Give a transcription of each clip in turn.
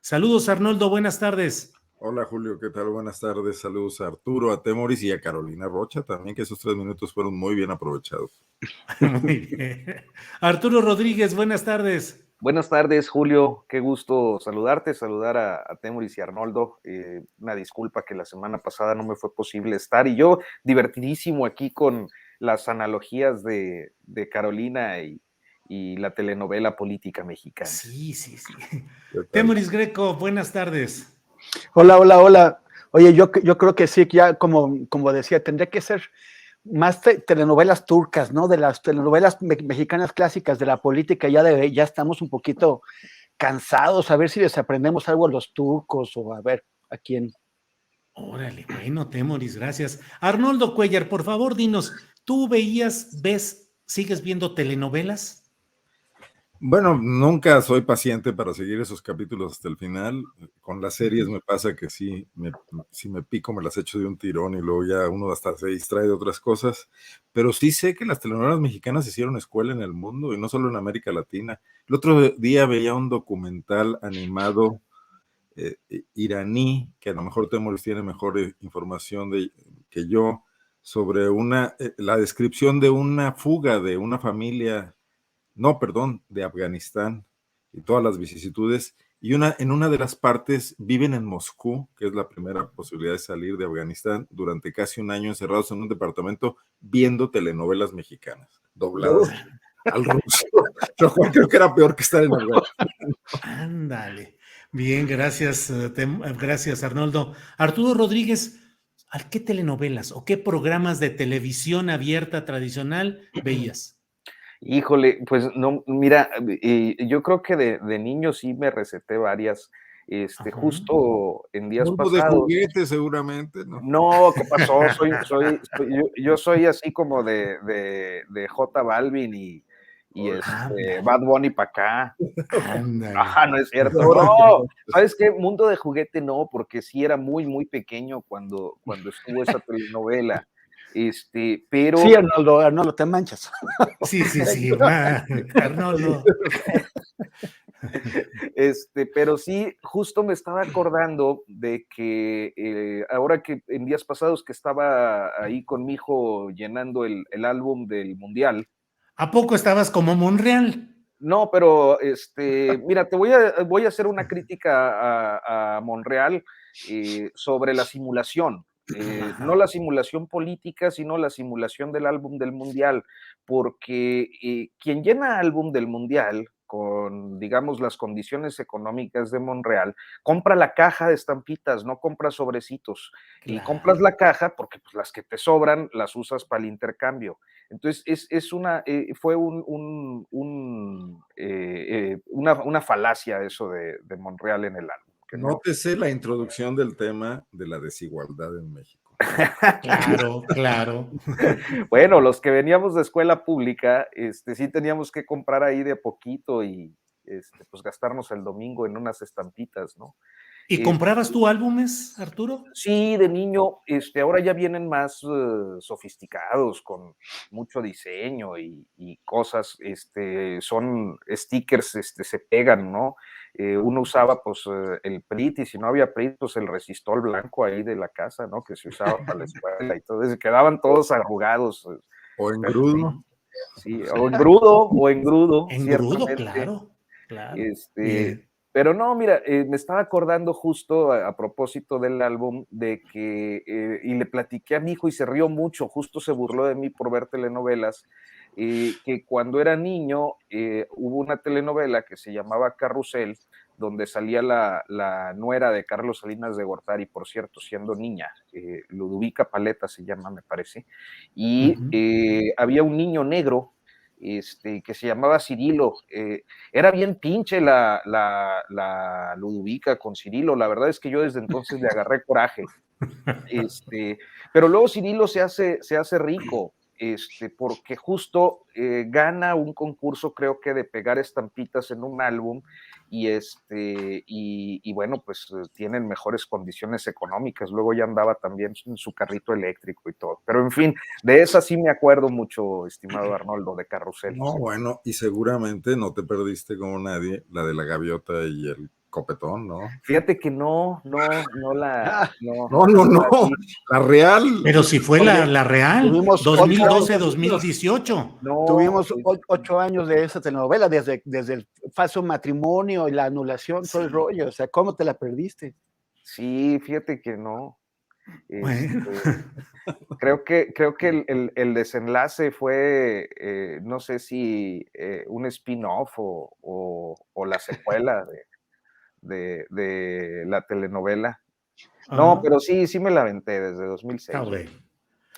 Saludos, Arnoldo, buenas tardes. Hola, Julio, ¿qué tal? Buenas tardes. Saludos a Arturo, a Temoris y a Carolina Rocha también, que esos 3 minutos fueron muy bien aprovechados. Muy bien. Arturo Rodríguez, buenas tardes. Buenas tardes, Julio. Qué gusto saludarte, saludar a Temoris y Arnoldo. Una disculpa que la semana pasada no me fue posible estar y yo divertidísimo aquí con las analogías de Carolina y la telenovela política mexicana. Sí. Temoris Greco, buenas tardes. Hola. Oye, yo creo que sí, ya como decía, tendría que ser más telenovelas turcas, ¿no? De las telenovelas mexicanas clásicas de la política, ya estamos un poquito cansados, a ver si les aprendemos algo a los turcos o a ver a quién. Órale, bueno, Temoris, gracias. Arnoldo Cuellar, por favor, dinos, ¿tú sigues viendo telenovelas? Bueno, nunca soy paciente para seguir esos capítulos hasta el final. Con las series me pasa que si me pico me las echo de un tirón y luego ya uno hasta se distrae de otras cosas. Pero sí sé que las telenovelas mexicanas hicieron escuela en el mundo y no solo en América Latina. El otro día veía un documental animado iraní, que a lo mejor Temoris tiene mejor información que yo, sobre la descripción de una fuga de una familia, de Afganistán y todas las vicisitudes. Y en una de las partes viven en Moscú, que es la primera posibilidad de salir de Afganistán, durante casi un año encerrados en un departamento viendo telenovelas mexicanas, dobladas al ruso. Lo cual creo que era peor que estar en Afganistán. Ándale. Bien, gracias, gracias, Arnoldo. Arturo Rodríguez, ¿a qué telenovelas o qué programas de televisión abierta tradicional veías? Híjole, pues no, mira, yo creo que de niño sí me receté varias, justo en días Polvo pasados. de juguete, seguramente, ¿no? No, ¿qué pasó? Yo soy así como de J Balvin y Bad Bunny para acá. No es cierto. No, ¿sabes qué? Mundo de juguete no, porque sí era muy, muy pequeño cuando estuvo esa telenovela. Pero. Sí, Arnoldo, te manchas. Sí, Arnoldo. Pero sí, justo me estaba acordando de que ahora que en días pasados que estaba ahí con mi hijo llenando el álbum del Mundial. ¿A poco estabas como Monreal? No, pero mira, voy a hacer una crítica a Monreal sobre la simulación. No la simulación política, sino la simulación del álbum del Mundial, porque quien llena álbum del Mundial con, digamos, las condiciones económicas de Monreal, compra la caja de estampitas, no compra sobrecitos. Claro. Y compras la caja porque pues, las que te sobran las usas para el intercambio. Entonces, fue una falacia eso de Monreal en el álbum. Nótese la introducción del tema de la desigualdad en México. Claro. Bueno, los que veníamos de escuela pública, sí teníamos que comprar ahí de poquito y pues gastarnos el domingo en unas estampitas, ¿no? ¿Y comprabas tú álbumes, Arturo? Sí, de niño, ahora ya vienen más sofisticados, con mucho diseño y cosas, son stickers, se pegan, ¿no? Uno usaba, pues, el PRIT, y si no había PRIT, pues, el resistol blanco ahí de la casa, ¿no? Que se usaba para la escuela y todo, y quedaban todos arrugados. O en grudo. Sí, o en grudo. En grudo, claro. Pero no, mira, me estaba acordando justo a propósito del álbum de que, y le platiqué a mi hijo y se rió mucho, justo se burló de mí por ver telenovelas, que cuando era niño hubo una telenovela que se llamaba Carrusel, donde salía la nuera de Carlos Salinas de Gortari, por cierto, siendo niña, Ludovica Paleta se llama, me parece, y había un niño negro que se llamaba Cirilo. Era bien pinche la Ludovica con Cirilo. La verdad es que yo desde entonces le agarré coraje. Pero luego Cirilo se hace rico, porque justo gana un concurso, creo que de pegar estampitas en un álbum, y bueno, pues tienen mejores condiciones económicas. Luego ya andaba también en su carrito eléctrico y todo. Pero en fin, de esa sí me acuerdo mucho, estimado Arnoldo, de Carrusel. No, bueno, y seguramente no te perdiste como nadie la de la gaviota y el copetón, ¿no? Fíjate que no la La real. Pero si fue la real, Tuvimos 2012-2018. no, Tuvimos 8 años de esa telenovela, desde el falso matrimonio y la anulación, todo el rollo. O sea, ¿cómo te la perdiste? sí, fíjate que no. Bueno. Creo que el desenlace fue, no sé si un spin-off o la secuela de la telenovela. No, Ajá. pero sí me la aventé desde 2006, Está bueno.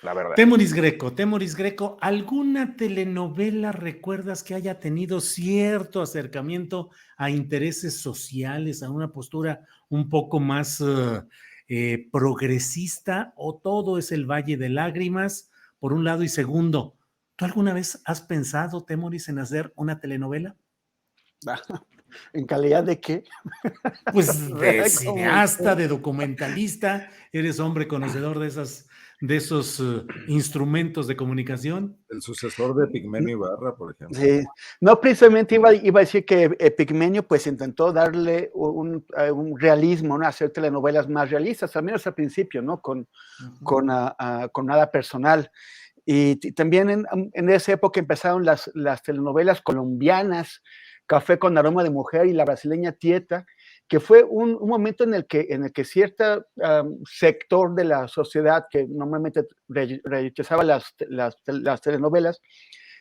la verdad. Temoris Greco, ¿alguna telenovela recuerdas que haya tenido cierto acercamiento a intereses sociales, a una postura un poco más progresista, o todo es el Valle de Lágrimas, por un lado? Y segundo, ¿tú alguna vez has pensado, Temoris, en hacer una telenovela? ¿En calidad de qué? Pues de cineasta, ¿Cómo? de documentalista, eres hombre conocedor de esos instrumentos de comunicación. El sucesor de Pigmenio Ibarra, por ejemplo. Sí, no, precisamente iba a decir que Pigmenio pues intentó darle un realismo, ¿no? Hacer telenovelas más realistas, al menos al principio, ¿no? Con nada personal. Y también en esa época empezaron las telenovelas colombianas, Café con aroma de mujer y la brasileña Tieta, que fue un momento en el que cierto sector de la sociedad que normalmente rechazaba las telenovelas,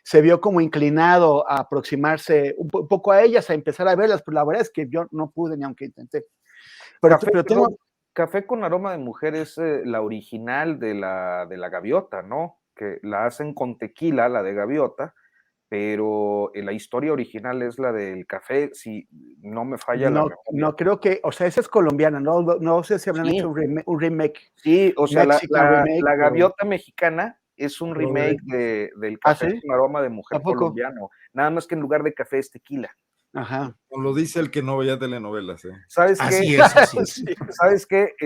se vio como inclinado a aproximarse un poco a ellas, a empezar a verlas, pero la verdad es que yo no pude ni aunque intenté. Pero tengo... Café con aroma de mujer es la original de la gaviota, ¿no? Que la hacen con tequila, la de gaviota, pero la historia original es la del café, si no me falla la memoria. No, creo que, o sea, esa es colombiana, no sé si habrán hecho un remake. Sí, o sea, la gaviota mexicana es un remake del Café ¿sí? con aroma de mujer colombiano, nada más que en lugar de café es tequila. Ajá. Lo dice el que no veía telenovelas, ¿eh? ¿Sabes qué? Así es. ¿Sabes qué?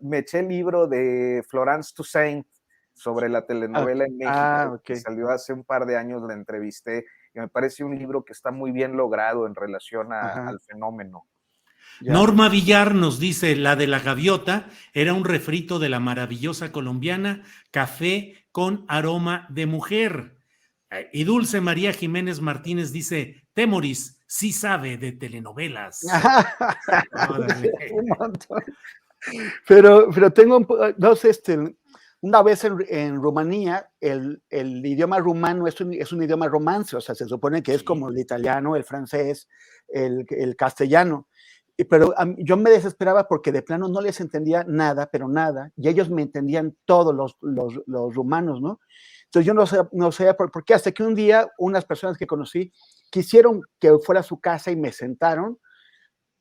Me eché el libro de Florence Toussaint sobre la telenovela en México, que salió hace un par de años, la entrevisté, y me parece un libro que está muy bien logrado en relación al fenómeno. Ya. Norma Villar nos dice, la de la gaviota era un refrito de la maravillosa colombiana Café con aroma de mujer. Y Dulce María Jiménez Martínez dice, Temoris sí sabe de telenovelas. Un montón. Pero tengo una vez en Rumanía, el idioma rumano es un idioma romance, o sea, se supone que es como el italiano, el francés, el castellano. Pero yo me desesperaba porque de plano no les entendía nada, pero nada, y ellos me entendían todos los rumanos, ¿no? Entonces yo no sé por qué, hasta que un día unas personas que conocí quisieron que fuera a su casa y me sentaron,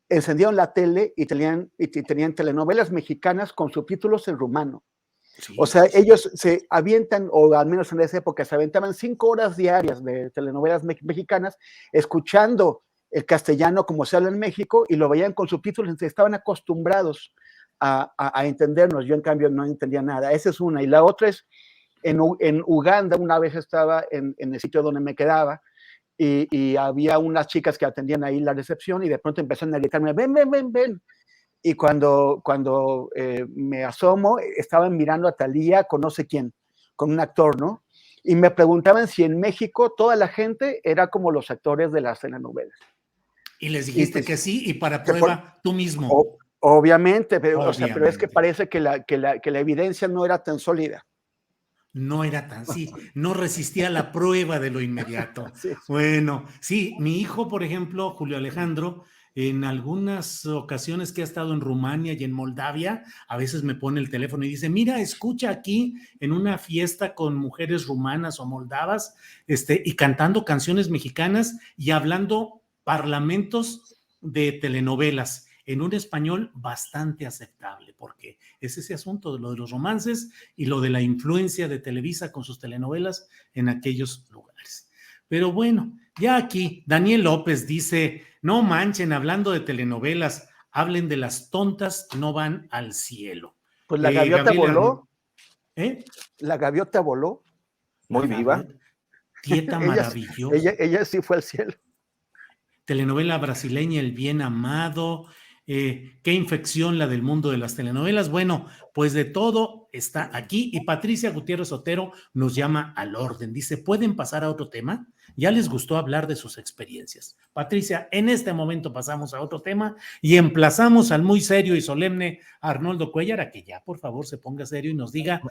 encendieron la tele y tenían telenovelas mexicanas con subtítulos en rumano. Sí, o sea, ellos se avientan, o al menos en esa época, se aventaban 5 horas diarias de telenovelas mexicanas, escuchando el castellano como se habla en México, y lo veían con subtítulos, entonces estaban acostumbrados a entendernos. Yo, en cambio, no entendía nada. Esa es una. Y la otra es, en Uganda, una vez estaba en el sitio donde me quedaba, y había unas chicas que atendían ahí la recepción, y de pronto empezaron a gritarme, ven. Y cuando me asomo, estaban mirando a Thalía con no sé quién, con un actor, ¿no? Y me preguntaban si en México toda la gente era como los actores de las telenovelas. Y les dijiste que sí, y para prueba tú mismo. Obviamente, pero es que parece que la evidencia no era tan sólida. No era tan, sí, no resistía la prueba de lo inmediato. Sí. Bueno, sí, mi hijo, por ejemplo, Julio Alejandro, en algunas ocasiones que ha estado en Rumania y en Moldavia, a veces me pone el teléfono y dice, mira, escucha aquí en una fiesta con mujeres rumanas o moldavas, y cantando canciones mexicanas y hablando parlamentos de telenovelas en un español bastante aceptable, porque es ese asunto de lo de los romances y lo de la influencia de Televisa con sus telenovelas en aquellos lugares. Pero bueno, ya aquí Daniel López dice, no manchen, hablando de telenovelas, hablen de las tontas, no van al cielo. Pues la gaviota Gabriela, voló. ¿Eh? La gaviota voló. Muy viva. Tieta maravillosa. Ella sí fue al cielo. telenovela brasileña El Bien Amado, qué infección la del mundo de las telenovelas. Bueno, pues de todo está aquí y Patricia Gutiérrez Otero nos llama al orden. Dice, ¿pueden pasar a otro tema? Ya les gustó hablar de sus experiencias. Patricia, en este momento pasamos a otro tema y emplazamos al muy serio y solemne Arnoldo Cuellar a que ya por favor se ponga serio y nos diga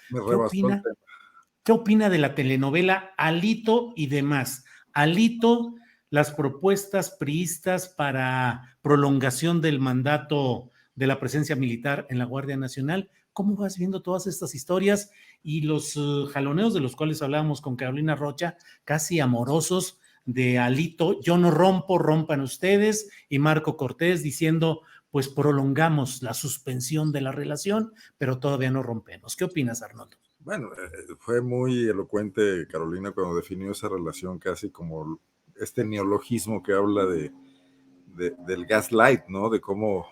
qué opina de la telenovela Alito y demás. Alito, las propuestas priistas para prolongación del mandato de la presencia militar en la Guardia Nacional. ¿Cómo vas viendo todas estas historias y los jaloneos de los cuales hablábamos con Carolina Rocha, casi amorosos de Alito? Yo no rompo, rompan ustedes, y Marco Cortés diciendo, pues prolongamos la suspensión de la relación, pero todavía no rompemos. ¿Qué opinas, Arnoldo? Bueno, fue muy elocuente Carolina cuando definió esa relación casi como este neologismo que habla del gaslight, ¿no? De cómo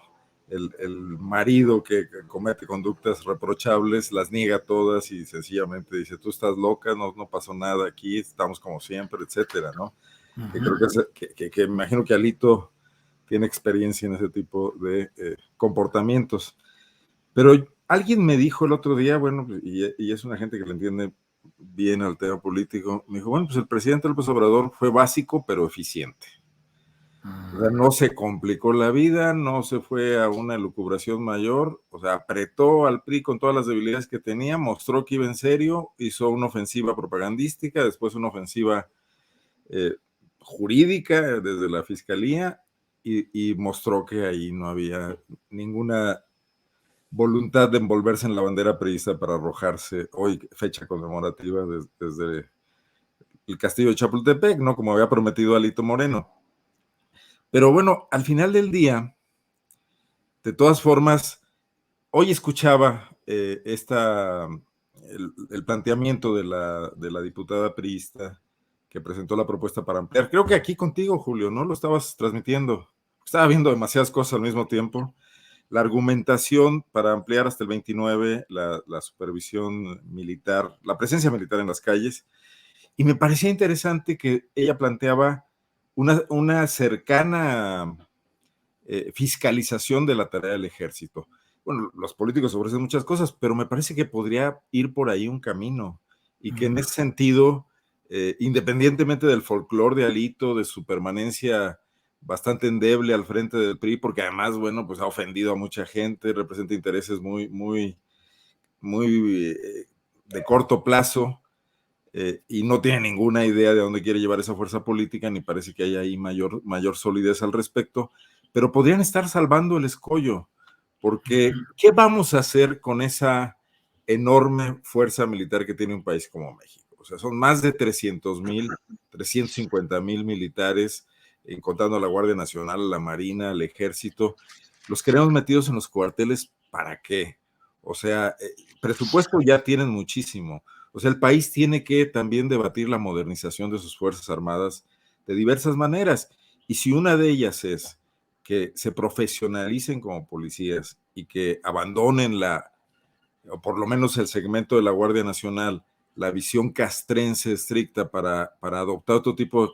el marido que comete conductas reprochables las niega todas y sencillamente dice, tú estás loca, no pasó nada aquí, estamos como siempre, etcétera, ¿no? Uh-huh. Que creo que imagino que Alito tiene experiencia en ese tipo de comportamientos. Pero alguien me dijo el otro día, bueno, y es una gente que le entiende bien al tema político, me dijo, bueno, pues el presidente López Obrador fue básico pero eficiente. O sea, no se complicó la vida, no se fue a una elucubración mayor, o sea, apretó al PRI con todas las debilidades que tenía, mostró que iba en serio, hizo una ofensiva propagandística, después una ofensiva jurídica desde la fiscalía y mostró que ahí no había ninguna voluntad de envolverse en la bandera priista para arrojarse hoy, fecha conmemorativa desde el castillo de Chapultepec, ¿no? Como había prometido Alito Moreno. Pero bueno, al final del día, de todas formas, hoy escuchaba el planteamiento de la diputada priista que presentó la propuesta para ampliar. Creo que aquí contigo, Julio, ¿no? Lo estabas transmitiendo. Estaba viendo demasiadas cosas al mismo tiempo. La argumentación para ampliar hasta el 29 la supervisión militar, la presencia militar en las calles, y me parecía interesante que ella planteaba una cercana fiscalización de la tarea del ejército. Bueno, los políticos ofrecen muchas cosas, pero me parece que podría ir por ahí un camino, y que en ese sentido, independientemente del folclore de Alito, de su permanencia bastante endeble al frente del PRI, porque además, bueno, pues ha ofendido a mucha gente, representa intereses muy de corto plazo, y no tiene ninguna idea de dónde quiere llevar esa fuerza política, ni parece que haya ahí mayor solidez al respecto, pero podrían estar salvando el escollo, porque ¿qué vamos a hacer con esa enorme fuerza militar que tiene un país como México? O sea, son más de 300,000, 350,000 militares, contando a la Guardia Nacional, a la Marina, al Ejército. Los queremos metidos en los cuarteles, ¿para qué? O sea, presupuesto ya tienen muchísimo. O sea, el país tiene que también debatir la modernización de sus Fuerzas Armadas de diversas maneras. Y si una de ellas es que se profesionalicen como policías y que abandonen o por lo menos el segmento de la Guardia Nacional, la visión castrense estricta para adoptar otro tipo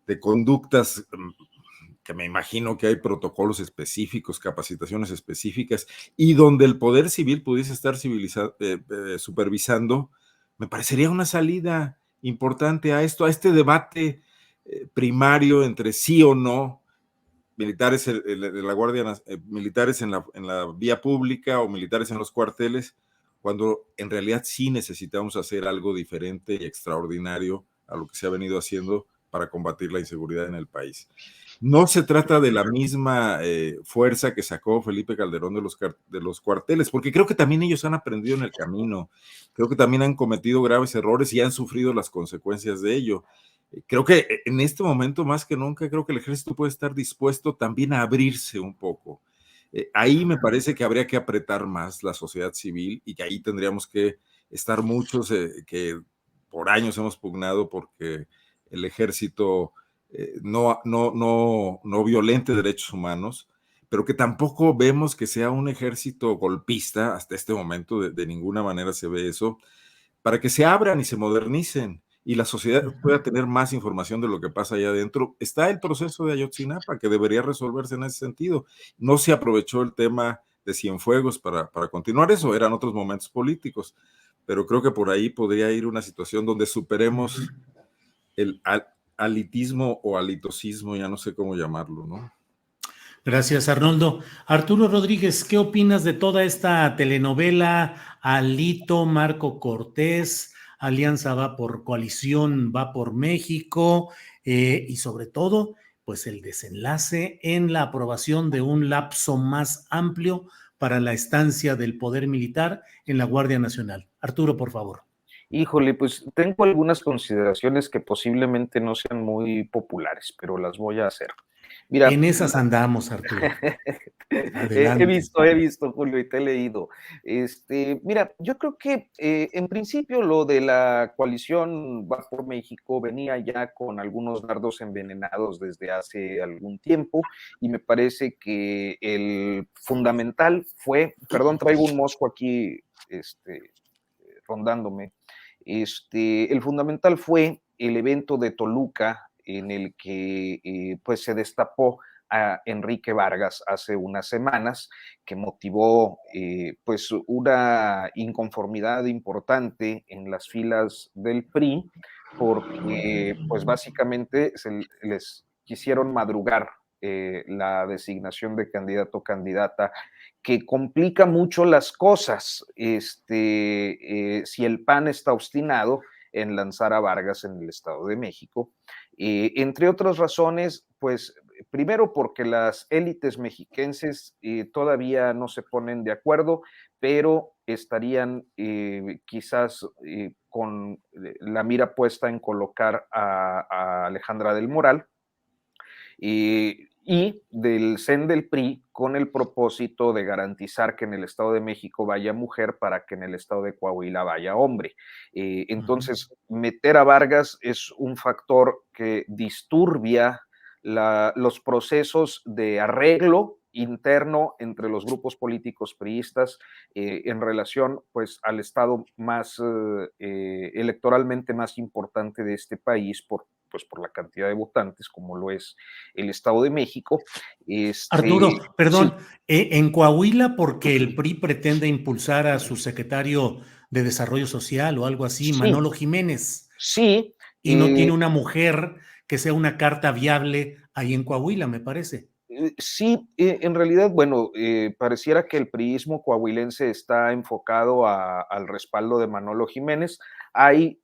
de conductas, que me imagino que hay protocolos específicos, capacitaciones específicas, y donde el poder civil pudiese estar supervisando, me parecería una salida importante a este debate primario entre sí o no, militares de la Guardia, militares en la vía pública o militares en los cuarteles, cuando en realidad sí necesitamos hacer algo diferente y extraordinario a lo que se ha venido haciendo para combatir la inseguridad en el país. No se trata de la misma fuerza que sacó Felipe Calderón de los cuarteles, porque creo que también ellos han aprendido en el camino, creo que también han cometido graves errores y han sufrido las consecuencias de ello. Creo que en este momento, más que nunca, creo que el ejército puede estar dispuesto también a abrirse un poco. Ahí me parece que habría que apretar más la sociedad civil, y que ahí tendríamos que estar muchos que por años hemos pugnado porque el ejército no violente derechos humanos, pero que tampoco vemos que sea un ejército golpista. Hasta este momento de ninguna manera se ve eso, para que se abran y se modernicen y la sociedad pueda tener más información de lo que pasa allá adentro. Está el proceso de Ayotzinapa, que debería resolverse en ese sentido. No se aprovechó el tema de Cienfuegos para continuar eso, eran otros momentos políticos, pero creo que por ahí podría ir una situación donde superemos el alitismo o alitosismo, ya no sé cómo llamarlo, ¿no? Gracias, Arnoldo. Arturo Rodríguez, ¿qué opinas de toda esta telenovela? Alito, Marco Cortés, Alianza va por Coalición, va por México, y sobre todo, pues el desenlace en la aprobación de un lapso más amplio para la estancia del poder militar en la Guardia Nacional. Arturo, por favor. Híjole, pues tengo algunas consideraciones que posiblemente no sean muy populares, pero las voy a hacer. Mira, En esas andamos, Arturo. he Adelante. visto, Julio, y te he leído. Mira, yo creo que en principio lo de la coalición Va por México venía ya con algunos dardos envenenados desde hace algún tiempo, y me parece que el fundamental fue, perdón, traigo un mosco aquí, rondándome. El fundamental fue el evento de Toluca en el que pues se destapó a Enrique Vargas hace unas semanas, que motivó pues una inconformidad importante en las filas del PRI, porque pues básicamente les quisieron madrugar la designación de candidato o candidata, que complica mucho las cosas. Si el PAN está obstinado en lanzar a Vargas en el Estado de México, entre otras razones, pues primero porque las élites mexiquenses todavía no se ponen de acuerdo, pero estarían quizás con la mira puesta en colocar a Alejandra del Moral, y del CEN del PRI con el propósito de garantizar que en el Estado de México vaya mujer para que en el Estado de Coahuila vaya hombre. Entonces, meter a Vargas es un factor que disturbia los procesos de arreglo interno entre los grupos políticos priistas en relación pues al estado más electoralmente más importante de este país por la cantidad de votantes como lo es el Estado de México. Arturo, Sí. perdón, en Coahuila, porque el PRI pretende impulsar a su secretario de Desarrollo Social o algo así, Sí, Manolo Jiménez, sí, y no tiene una mujer que sea una carta viable ahí en Coahuila, me parece. sí, en realidad, bueno, pareciera que el priismo coahuilense está enfocado al respaldo de Manolo Jiménez. Hay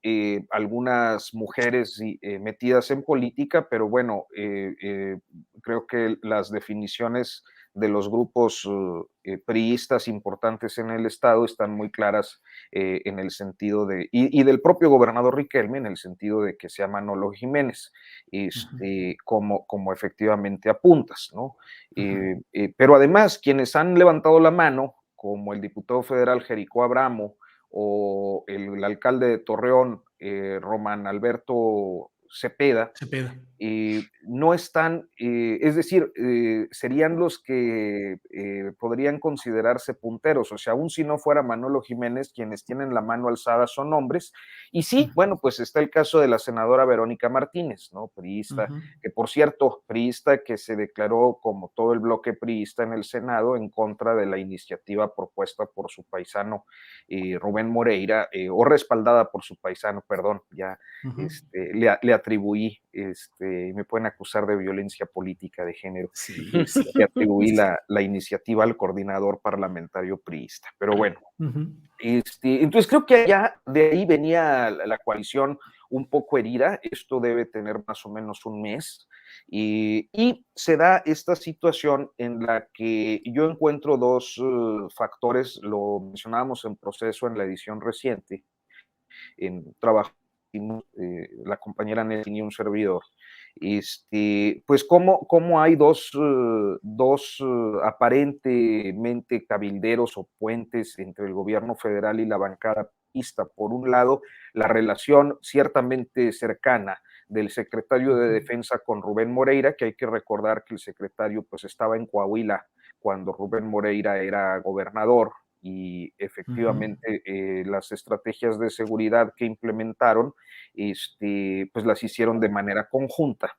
algunas mujeres metidas en política, pero bueno, creo que las definiciones de los grupos priistas importantes en el estado están muy claras en el sentido y del propio gobernador Riquelme, en el sentido de que sea Manolo Jiménez, como efectivamente apuntas, ¿no? Pero además, quienes han levantado la mano, como el diputado federal Jericó Abramo o el alcalde de Torreón, Román Alberto Cepeda, Cepeda. no están, es decir, serían los que podrían considerarse punteros, o sea, aún si no fuera Manolo Jiménez, quienes tienen la mano alzada son hombres, y sí, bueno, pues está el caso de la senadora Verónica Martínez, ¿no? Priista, que por cierto, priista que se declaró como todo el bloque priista en el Senado en contra de la iniciativa propuesta por su paisano Rubén Moreira, o respaldada por su paisano, perdón, ya le atribuí, me pueden acusar de violencia política de género, Sí, le atribuí la iniciativa al coordinador parlamentario priista, pero bueno. Entonces creo que allá de ahí venía la coalición un poco herida, esto debe tener más o menos un mes, y se da esta situación en la que yo encuentro dos factores, lo mencionábamos en proceso en la edición reciente, en trabajo, la compañera Nelly y un servidor, pues cómo hay dos aparentemente cabilderos o puentes entre el gobierno federal y la bancada priista. Por un lado, la relación ciertamente cercana del secretario de Defensa con Rubén Moreira, que hay que recordar que el secretario pues estaba en Coahuila cuando Rubén Moreira era gobernador, y efectivamente las estrategias de seguridad que implementaron, pues las hicieron de manera conjunta.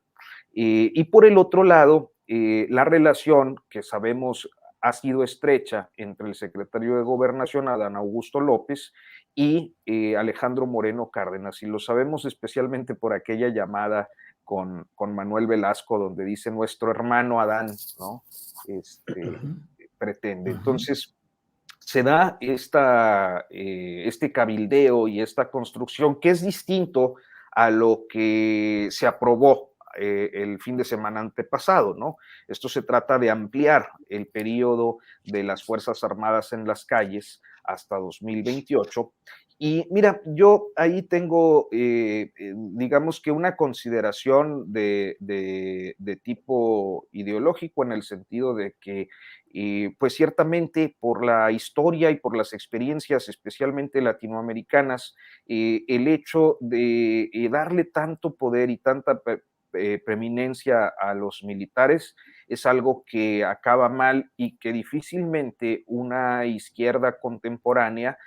Y por el otro lado, la relación que sabemos ha sido estrecha entre el secretario de Gobernación, Adán Augusto López, y Alejandro Moreno Cárdenas, y lo sabemos especialmente por aquella llamada con Manuel Velasco, donde dice nuestro hermano Adán, ¿no? Pretende. Entonces, se da este cabildeo y esta construcción que es distinto a lo que se aprobó el fin de semana antepasado, ¿no? Esto se trata de ampliar el periodo de las Fuerzas Armadas en las calles hasta 2028. Y mira, yo ahí tengo, digamos que una consideración de tipo ideológico, en el sentido de que, pues ciertamente por la historia y por las experiencias, especialmente latinoamericanas, el hecho de darle tanto poder y tanta preeminencia a los militares es algo que acaba mal y que difícilmente una izquierda contemporánea,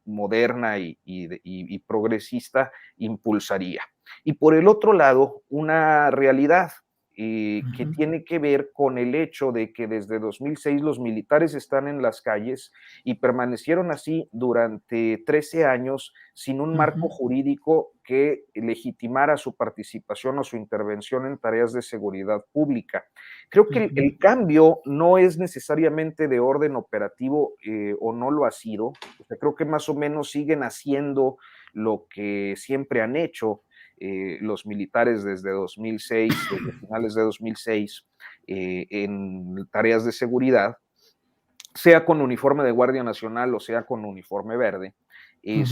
moderna y progresista impulsaría. Y por el otro lado, una realidad que tiene que ver con el hecho de que desde 2006 los militares están en las calles y permanecieron así durante 13 años sin un marco jurídico que legitimara su participación o su intervención en tareas de seguridad pública. Creo que el cambio no es necesariamente de orden operativo, o no lo ha sido. O sea, creo que más o menos siguen haciendo lo que siempre han hecho los militares desde 2006, desde finales de 2006, en tareas de seguridad, sea con uniforme de Guardia Nacional o sea con uniforme verde. Y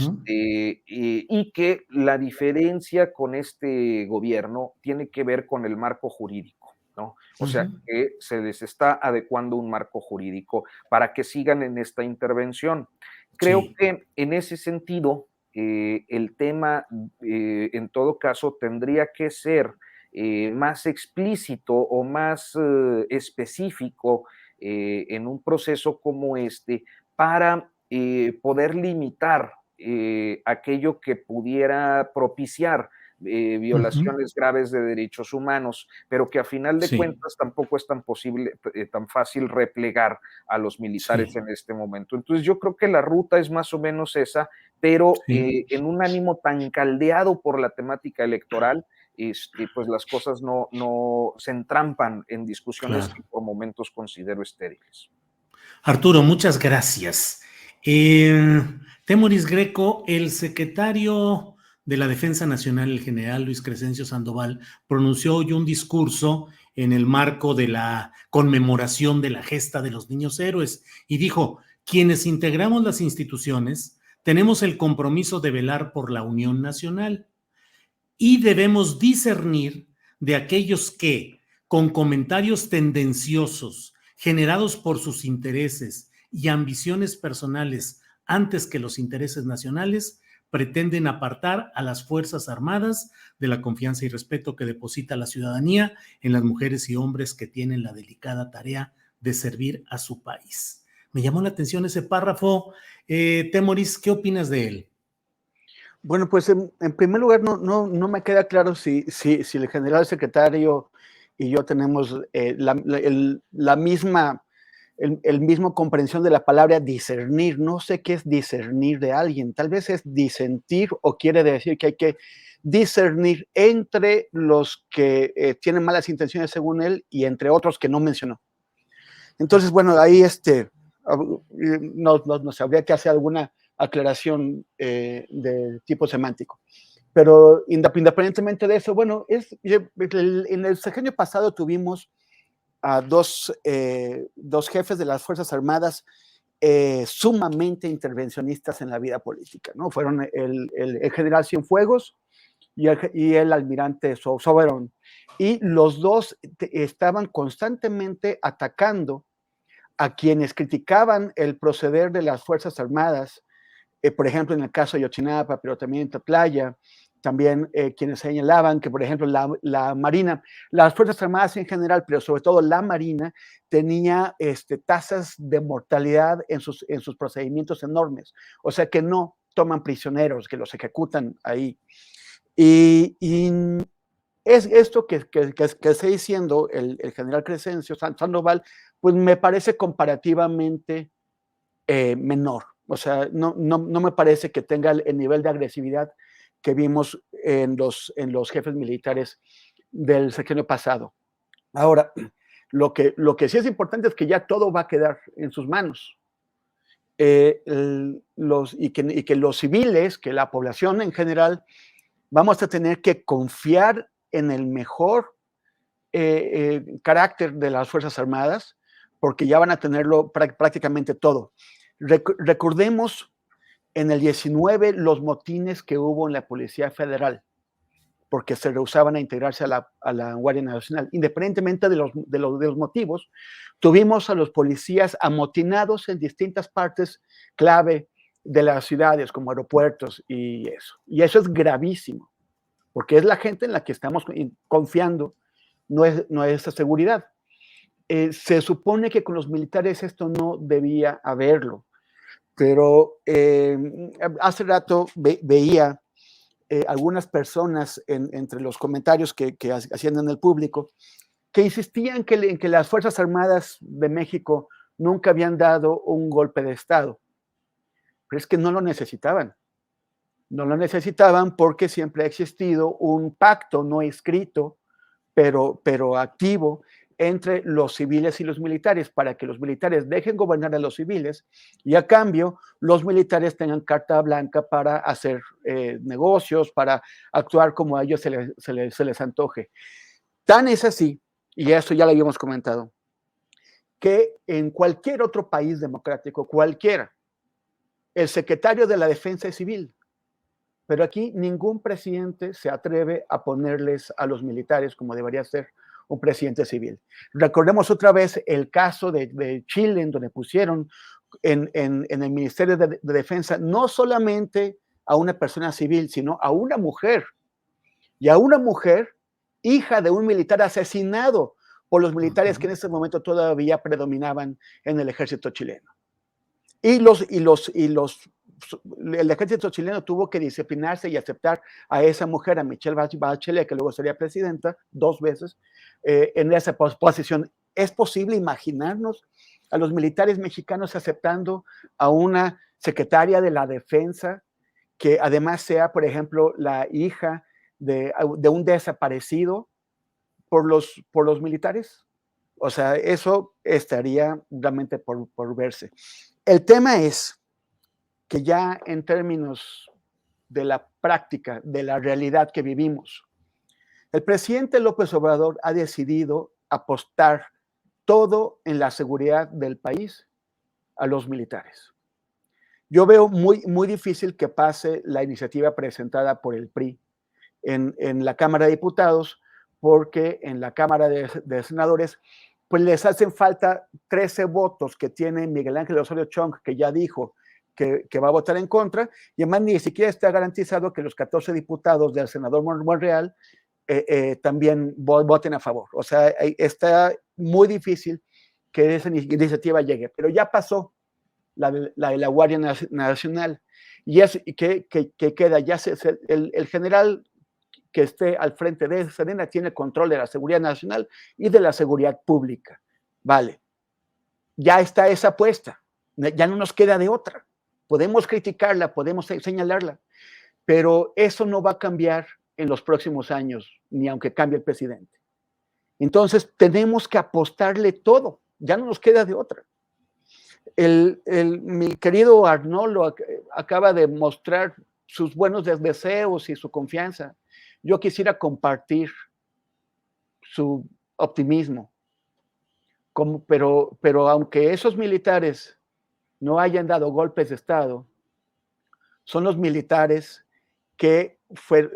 que la diferencia con este gobierno tiene que ver con el marco jurídico, ¿no? O sea, que se les está adecuando un marco jurídico para que sigan en esta intervención. Creo que en ese sentido, el tema, en todo caso, tendría que ser más explícito o más específico en un proceso como este, para poder limitar aquello que pudiera propiciar violaciones graves de derechos humanos, pero que a final de cuentas tampoco es tan posible, tan fácil replegar a los militares en este momento. Entonces yo creo que la ruta es más o menos esa, pero en un ánimo tan caldeado por la temática electoral, pues las cosas no se entrampan en discusiones que por momentos considero estériles. Arturo, muchas gracias. Temoris Greco, el secretario de la Defensa Nacional, el general Luis Crescencio Sandoval, pronunció hoy un discurso en el marco de la conmemoración de la gesta de los niños héroes y dijo: quienes integramos las instituciones tenemos el compromiso de velar por la unión nacional y debemos discernir de aquellos que, con comentarios tendenciosos generados por sus intereses y ambiciones personales antes que los intereses nacionales, pretenden apartar a las Fuerzas Armadas de la confianza y respeto que deposita la ciudadanía en las mujeres y hombres que tienen la delicada tarea de servir a su país. Me llamó la atención ese párrafo. Temoris, ¿qué opinas de él? Bueno, pues en primer lugar no me queda claro si el general secretario y yo tenemos la misma comprensión de la palabra discernir. No sé qué es discernir de alguien, tal vez es disentir o quiere decir que hay que discernir entre los que tienen malas intenciones según él y entre otros que no mencionó. Entonces, bueno, ahí no sé, habría que hacer alguna aclaración de tipo semántico. Pero independientemente de eso, bueno, en el sexenio pasado tuvimos a dos jefes de las Fuerzas Armadas sumamente intervencionistas en la vida política, ¿no? Fueron el general Cienfuegos y el almirante Soberón. Y los dos estaban constantemente atacando a quienes criticaban el proceder de las Fuerzas Armadas, por ejemplo, en el caso de Ayotzinapa, pero también en Tlatlaya, también quienes señalaban que, por ejemplo, la Marina, las Fuerzas Armadas en general, pero sobre todo la Marina, tenía tasas de mortalidad en sus procedimientos enormes. O sea, que no toman prisioneros, que los ejecutan ahí. Y es esto que está diciendo el general Crescencio Sandoval, pues me parece comparativamente menor. O sea, no me parece que tenga el nivel de agresividad que vimos en los jefes militares del sexenio pasado. Ahora, lo que sí es importante es que ya todo va a quedar en sus manos. Y que los civiles, que la población en general, vamos a tener que confiar en el mejor carácter de las Fuerzas Armadas, porque ya van a tenerlo prácticamente todo. Recordemos en el 19 los motines que hubo en la Policía Federal, porque se rehusaban a integrarse a la Guardia Nacional. Independientemente de los motivos, tuvimos a los policías amotinados en distintas partes clave de las ciudades, como aeropuertos y eso. Y eso es gravísimo, porque es la gente en la que estamos confiando nuestra seguridad. Se supone que con los militares esto no debía haberlo, pero hace rato veía algunas personas entre los comentarios que hacían en el público que insistían en que las Fuerzas Armadas de México nunca habían dado un golpe de Estado. Pero es que no lo necesitaban. No lo necesitaban porque siempre ha existido un pacto no escrito, pero activo, entre los civiles y los militares, para que los militares dejen gobernar a los civiles y a cambio los militares tengan carta blanca para hacer negocios, para actuar como a ellos se les antoje. Tan es así, y eso ya lo habíamos comentado, que en cualquier otro país democrático, cualquiera, el secretario de la Defensa es civil, pero aquí ningún presidente se atreve a ponerles a los militares como debería ser un presidente civil. Recordemos otra vez el caso de Chile, en donde pusieron en el Ministerio de Defensa no solamente a una persona civil, sino a una mujer. Y a una mujer, hija de un militar asesinado por los militares que en ese momento todavía predominaban en el ejército chileno. Y el ejército chileno tuvo que disciplinarse y aceptar a esa mujer, a Michelle Bachelet, que luego sería presidenta 2 veces, en esa posición. ¿Es posible imaginarnos a los militares mexicanos aceptando a una secretaria de la Defensa que además sea, por ejemplo, la hija de un desaparecido por los militares? O sea, eso estaría realmente por verse. El tema es que ya en términos de la práctica, de la realidad que vivimos, el presidente López Obrador ha decidido apostar todo en la seguridad del país a los militares. Yo veo muy difícil que pase la iniciativa presentada por el PRI en la Cámara de Diputados, porque en la Cámara de Senadores pues les hacen falta 13 votos que tiene Miguel Ángel Osorio Chong, que ya dijo que va a votar en contra, y además ni siquiera está garantizado que los 14 diputados del senador Monreal también voten a favor. O sea, está muy difícil que esa iniciativa llegue, pero ya pasó la de la Guardia Nacional, y es que queda ya el general que esté al frente de Sedena tiene control de la seguridad nacional y de la seguridad pública. Vale, ya está esa apuesta, ya no nos queda de otra. Podemos criticarla, podemos señalarla, pero eso no va a cambiar en los próximos años, ni aunque cambie el presidente. Entonces, tenemos que apostarle todo, ya no nos queda de otra. Mi querido Arnoldo acaba de mostrar sus buenos deseos y su confianza. Yo quisiera compartir su optimismo, pero aunque esos militares no hayan dado golpes de Estado, son los militares que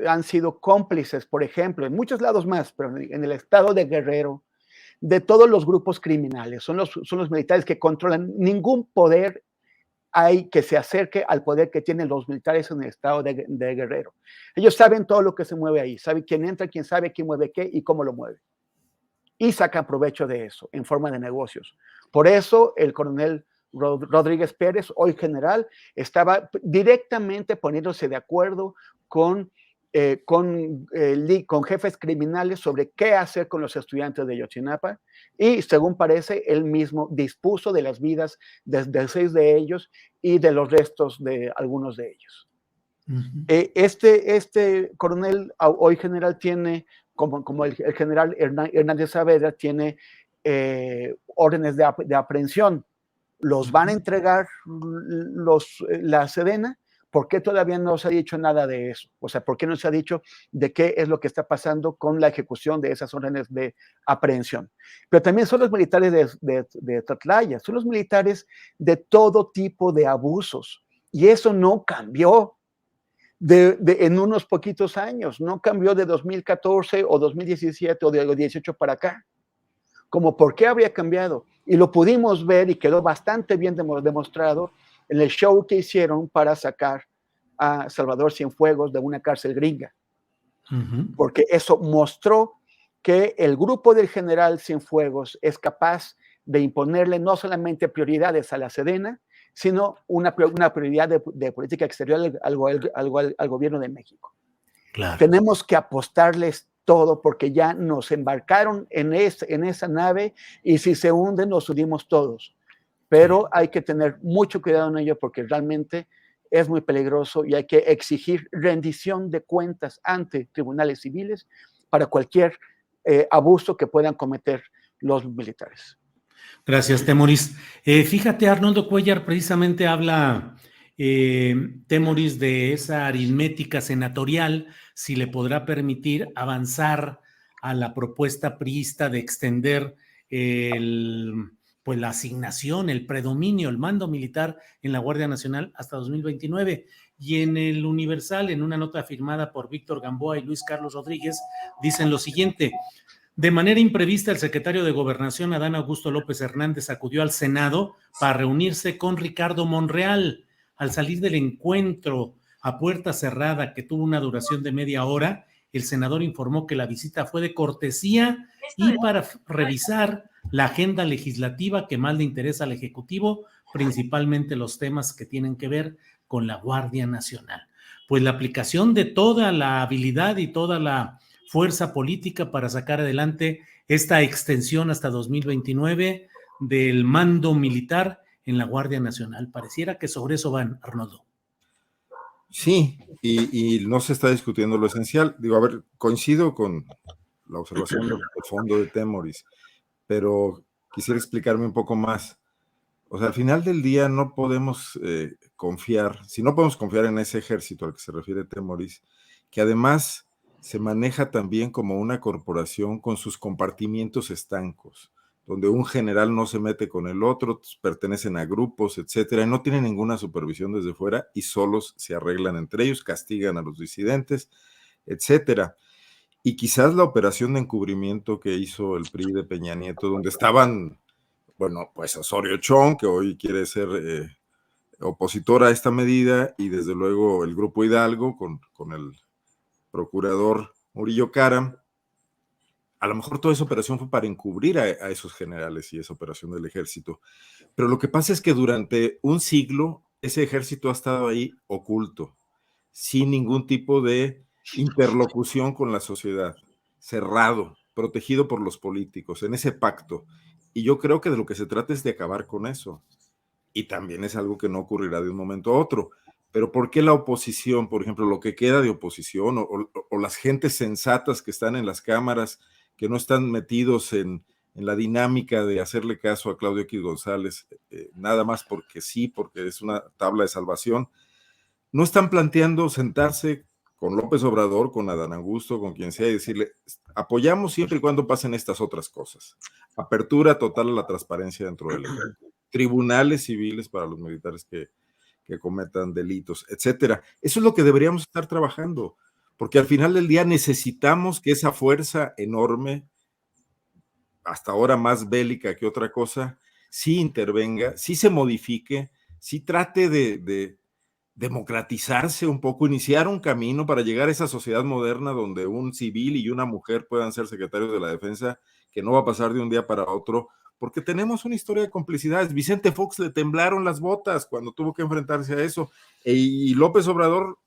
han sido cómplices, por ejemplo, en muchos lados más, pero en el estado de Guerrero, de todos los grupos criminales. Son los militares que controlan. Ningún poder hay que se acerque al poder que tienen los militares en el estado de Guerrero. Ellos saben todo lo que se mueve ahí, saben quién entra, quién sabe quién mueve qué y cómo lo mueve. Y sacan provecho de eso en forma de negocios. Por eso el coronel Rodríguez Pérez, hoy general, estaba directamente poniéndose de acuerdo con jefes criminales sobre qué hacer con los estudiantes de Ayotzinapa, y según parece, él mismo dispuso de las vidas de 6 de ellos y de los restos de algunos de ellos. Este coronel, hoy general, tiene, como el general Hernández Saavedra, tiene órdenes de aprehensión. ¿Los van a entregar la Sedena? ¿Por qué todavía no se ha dicho nada de eso? O sea, ¿por qué no se ha dicho de qué es lo que está pasando con la ejecución de esas órdenes de aprehensión? Pero también son los militares de Tlatlaya, son los militares de todo tipo de abusos. Y eso no cambió en unos poquitos años, no cambió de 2014 o 2017 o de 2018 para acá. Como por qué habría cambiado. Y lo pudimos ver y quedó bastante bien demostrado en el show que hicieron para sacar a Salvador Cienfuegos de una cárcel gringa. Porque eso mostró que el grupo del general Cienfuegos es capaz de imponerle no solamente prioridades a la Sedena, sino una prioridad de política exterior al gobierno de México. Claro. Tenemos que apostarles todo porque ya nos embarcaron en esa nave y si se hunde nos hundimos todos. Pero hay que tener mucho cuidado en ello porque realmente es muy peligroso y hay que exigir rendición de cuentas ante tribunales civiles para cualquier abuso que puedan cometer los militares. Gracias, Temoris. Fíjate, Arnoldo Cuellar precisamente habla, Temoris, de esa aritmética senatorial, si le podrá permitir avanzar a la propuesta priista de extender pues la asignación, el predominio, el mando militar en la Guardia Nacional hasta 2029. Y en el Universal, en una nota firmada por Víctor Gamboa y Luis Carlos Rodríguez, dicen lo siguiente: de manera imprevista, el secretario de Gobernación, Adán Augusto López Hernández, acudió al Senado para reunirse con Ricardo Monreal. Al salir del encuentro a puerta cerrada, que tuvo una duración de media hora, el senador informó que la visita fue de cortesía y para revisar la agenda legislativa que más le interesa al Ejecutivo, principalmente los temas que tienen que ver con la Guardia Nacional. Pues la aplicación de toda la habilidad y toda la fuerza política para sacar adelante esta extensión hasta 2029 del mando militar en la Guardia Nacional. Pareciera que sobre eso van, Arnoldo. Sí, y no se está discutiendo lo esencial. Digo, a ver, coincido con la observación de fondo de Temoris, pero quisiera explicarme un poco más. O sea, al final del día no podemos confiar, si no podemos confiar en ese ejército al que se refiere Temoris, que además se maneja también como una corporación con sus compartimientos estancos, donde un general no se mete con el otro, pertenecen a grupos, etcétera, y no tienen ninguna supervisión desde fuera y solos se arreglan entre ellos, castigan a los disidentes, etcétera. Y quizás la operación de encubrimiento que hizo el PRI de Peña Nieto, donde estaban, bueno, pues Osorio Chong, que hoy quiere ser opositor a esta medida, y desde luego el Grupo Hidalgo con el procurador Murillo Karam. A lo mejor toda esa operación fue para encubrir a esos generales y esa operación del ejército. Pero lo que pasa es que durante un siglo ese ejército ha estado ahí oculto, sin ningún tipo de interlocución con la sociedad, cerrado, protegido por los políticos, en ese pacto. Y yo creo que de lo que se trata es de acabar con eso. Y también es algo que no ocurrirá de un momento a otro. Pero ¿por qué la oposición, por ejemplo, lo que queda de oposición o las gentes sensatas que están en las cámaras, que no están metidos en la dinámica de hacerle caso a Claudio X González, nada más porque sí, porque es una tabla de salvación, no están planteando sentarse con López Obrador, con Adán Augusto, con quien sea, y decirle, apoyamos siempre y cuando pasen estas otras cosas? Apertura total a la transparencia dentro del ejército, tribunales civiles para los militares que cometan delitos, etcétera. Eso es lo que deberíamos estar trabajando, porque al final del día necesitamos que esa fuerza enorme, hasta ahora más bélica que otra cosa, sí intervenga, sí se modifique, sí trate de democratizarse un poco, iniciar un camino para llegar a esa sociedad moderna donde un civil y una mujer puedan ser secretarios de la defensa, que no va a pasar de un día para otro, porque tenemos una historia de complicidades. Vicente Fox le temblaron las botas cuando tuvo que enfrentarse a eso, y López Obrador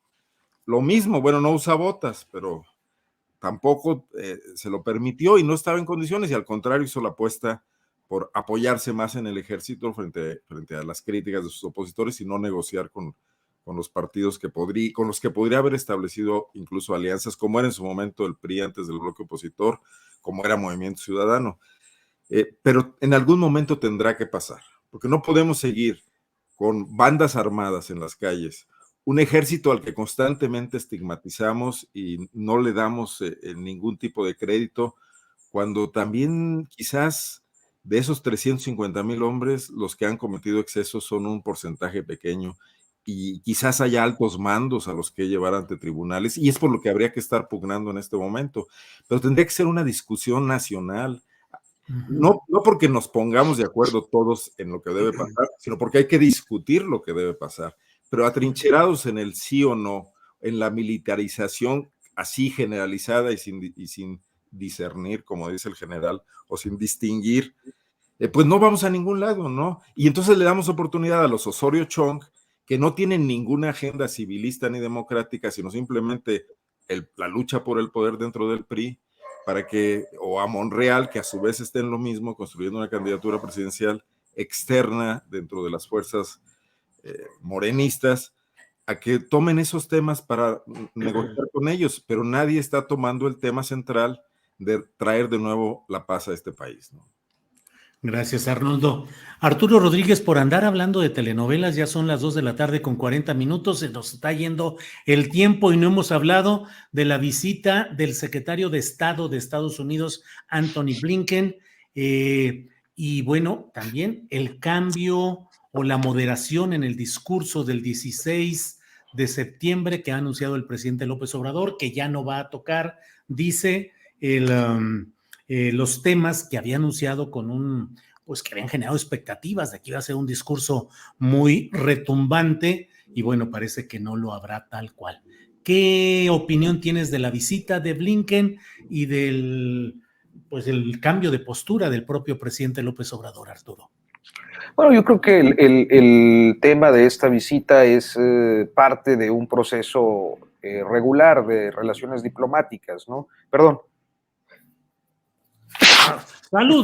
lo mismo, bueno, no usa botas, pero tampoco se lo permitió y no estaba en condiciones, y al contrario hizo la apuesta por apoyarse más en el ejército frente a las críticas de sus opositores y no negociar con los partidos con los que podría haber establecido incluso alianzas, como era en su momento el PRI antes del bloque opositor, como era Movimiento Ciudadano. Pero en algún momento tendrá que pasar, porque no podemos seguir con bandas armadas en las calles, un ejército al que constantemente estigmatizamos y no le damos ningún tipo de crédito, cuando también quizás de esos 350,000 hombres, los que han cometido excesos son un porcentaje pequeño, y quizás haya altos mandos a los que llevar ante tribunales, y es por lo que habría que estar pugnando en este momento, pero tendría que ser una discusión nacional. No porque nos pongamos de acuerdo todos en lo que debe pasar, sino porque hay que discutir lo que debe pasar, pero atrincherados en el sí o no, en la militarización así generalizada y sin discernir, como dice el general, o sin distinguir, pues no vamos a ningún lado, ¿no? Y entonces le damos oportunidad a los Osorio Chong, que no tienen ninguna agenda civilista ni democrática, sino simplemente la lucha por el poder dentro del PRI, o a Monreal, que a su vez esté en lo mismo, construyendo una candidatura presidencial externa dentro de las fuerzas morenistas, a que tomen esos temas para negociar con ellos, pero nadie está tomando el tema central de traer de nuevo la paz a este país, ¿no? Gracias, Arnoldo. Arturo Rodríguez, por andar hablando de telenovelas, ya son las 2 de la tarde con 40 minutos, se nos está yendo el tiempo y no hemos hablado de la visita del secretario de Estado de Estados Unidos, Anthony Blinken, y bueno, también el cambio o la moderación en el discurso del 16 de septiembre que ha anunciado el presidente López Obrador, que ya no va a tocar, dice los temas que había anunciado pues que habían generado expectativas de que iba a ser un discurso muy retumbante, y bueno, parece que no lo habrá tal cual. ¿Qué opinión tienes de la visita de Blinken y pues el cambio de postura del propio presidente López Obrador, Arturo? Bueno, yo creo que el tema de esta visita es parte de un proceso regular de relaciones diplomáticas, ¿no? Perdón.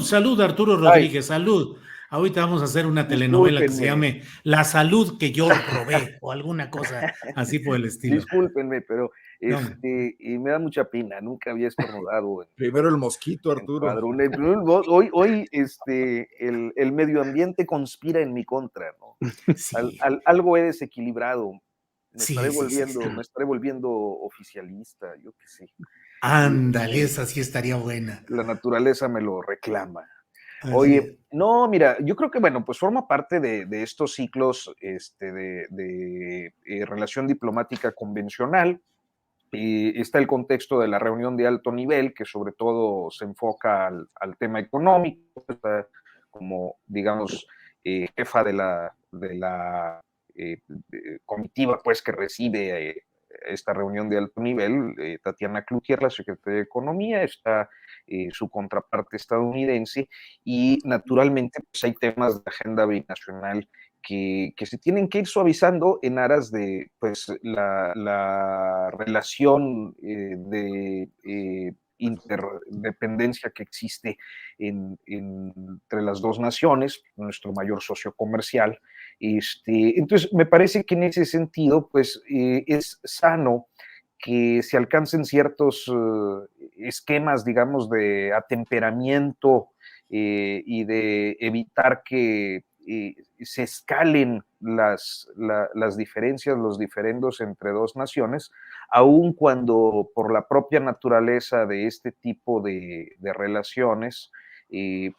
Salud, Arturo Rodríguez, salud. Ahorita vamos a hacer una telenovela que se llame La salud que yo robé o alguna cosa así por el estilo. Discúlpenme, pero y me da mucha pena, nunca había estornudado. Primero el mosquito, Arturo. Hoy el medio ambiente conspira en mi contra, ¿no? Sí. Algo he desequilibrado. Me Sí, estaré volviendo oficialista, yo qué sé. Ándale, esa sí estaría buena. La naturaleza me lo reclama. Así Oye, es. no, mira, yo creo que, bueno, pues forma parte de estos ciclos de relación diplomática convencional. Está el contexto de la reunión de alto nivel, que sobre todo se enfoca al tema económico, está como, digamos, jefa de la comitiva, pues, que recibe esta reunión de alto nivel, Tatiana Cloutier, la secretaria de Economía, está su contraparte estadounidense, y naturalmente pues, hay temas de agenda binacional que se tienen que ir suavizando en aras de pues, la relación de interdependencia que existe entre las dos naciones, nuestro mayor socio comercial. Entonces, me parece que en ese sentido, pues, es sano que se alcancen ciertos esquemas, digamos, de atemperamiento y de evitar que se escalen las diferencias, los diferendos entre dos naciones, aun cuando por la propia naturaleza de este tipo de relaciones,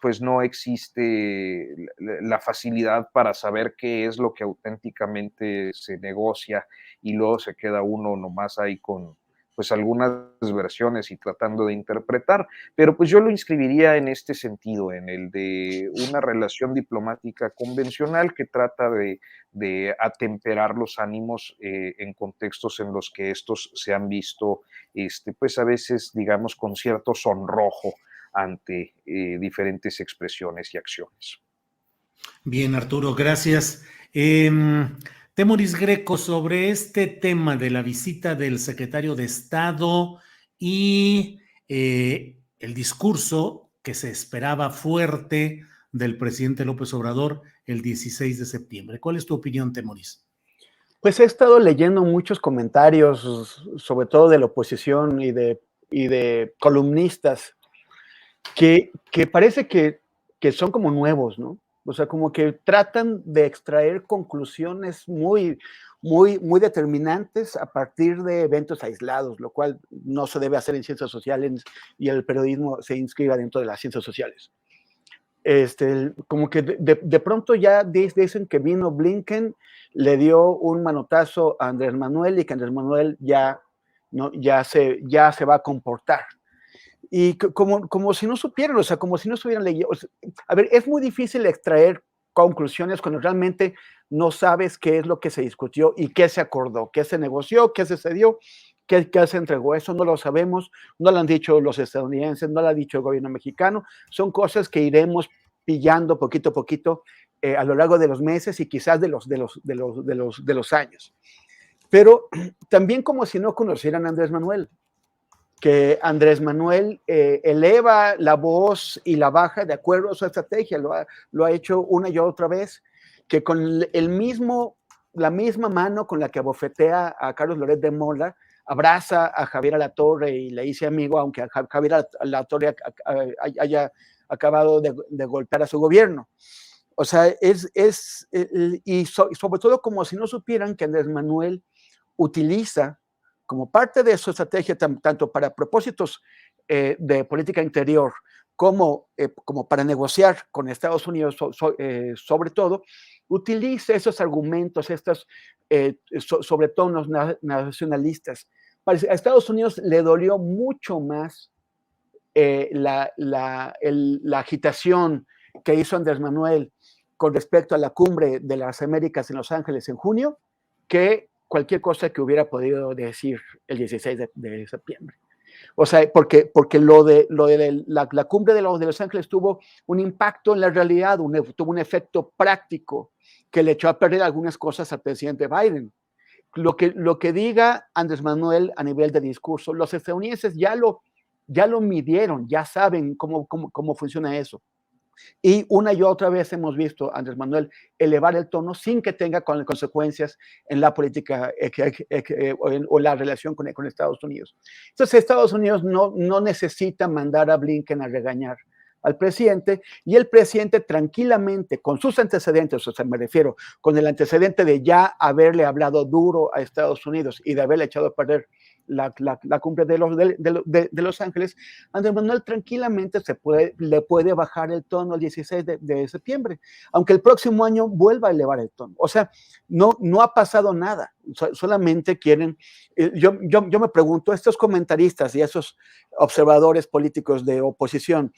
pues no existe la facilidad para saber qué es lo que auténticamente se negocia, y luego se queda uno nomás ahí con pues algunas versiones y tratando de interpretar, pero pues yo lo inscribiría en este sentido, en el de una relación diplomática convencional que trata de atemperar los ánimos en contextos en los que estos se han visto, pues a veces, digamos, con cierto sonrojo ante diferentes expresiones y acciones. Bien, Arturo, gracias. Temoris Greco, sobre este tema de la visita del secretario de Estado y el discurso que se esperaba fuerte del presidente López Obrador el 16 de septiembre. ¿Cuál es tu opinión, Temoris? Pues he estado leyendo muchos comentarios, sobre todo de la oposición y de columnistas, que parece que son como nuevos, ¿no? O sea, como que tratan de extraer conclusiones muy determinantes a partir de eventos aislados, lo cual no se debe hacer en ciencias sociales y el periodismo se inscriba dentro de las ciencias sociales. Como que de pronto ya dicen que vino Blinken, le dio un manotazo a Andrés Manuel y que Andrés Manuel ya se va a comportar. Y como si no supieran, o sea, como si no estuvieran leyendo. O sea, a ver, es muy difícil extraer conclusiones cuando realmente no sabes qué es lo que se discutió y qué se acordó, qué se negoció, qué se cedió, qué se entregó. Eso no lo sabemos, no lo han dicho los estadounidenses, no lo ha dicho el gobierno mexicano. Son cosas que iremos pillando poquito a poquito a lo largo de los meses y quizás de los años. Pero también como si no conocieran a Andrés Manuel, que Andrés Manuel eleva la voz y la baja de acuerdo a su estrategia, lo ha hecho una y otra vez, que con la misma mano con la que abofetea a Carlos Loret de Mola, abraza a Javier Alatorre y le dice amigo, aunque Javier Alatorre haya acabado de golpear a su gobierno. O sea, sobre todo como si no supieran que Andrés Manuel utiliza como parte de su estrategia, tanto para propósitos de política interior como para negociar con Estados Unidos, sobre todo, utiliza esos argumentos, estos sobretonos nacionalistas. A Estados Unidos le dolió mucho más la agitación que hizo Andrés Manuel con respecto a la cumbre de las Américas en Los Ángeles en junio, que cualquier cosa que hubiera podido decir el 16 de septiembre. O sea, porque lo de la cumbre de Los Ángeles tuvo un impacto en la realidad, tuvo un efecto práctico que le echó a perder algunas cosas al presidente Biden. Lo que diga Andrés Manuel a nivel de discurso, los estadounidenses ya lo midieron, ya saben cómo funciona eso. Y una y otra vez hemos visto a Andrés Manuel elevar el tono sin que tenga consecuencias en la política o la relación con Estados Unidos. Entonces, Estados Unidos no necesita mandar a Blinken a regañar al presidente, y el presidente tranquilamente, con sus antecedentes, o sea, me refiero, con el antecedente de ya haberle hablado duro a Estados Unidos y de haberle echado a perder la cumbre de Los Ángeles, Andrés Manuel tranquilamente le puede bajar el tono el 16 de septiembre, aunque el próximo año vuelva a elevar el tono. O sea, no ha pasado nada, solamente quieren, yo me pregunto, estos comentaristas y esos observadores políticos de oposición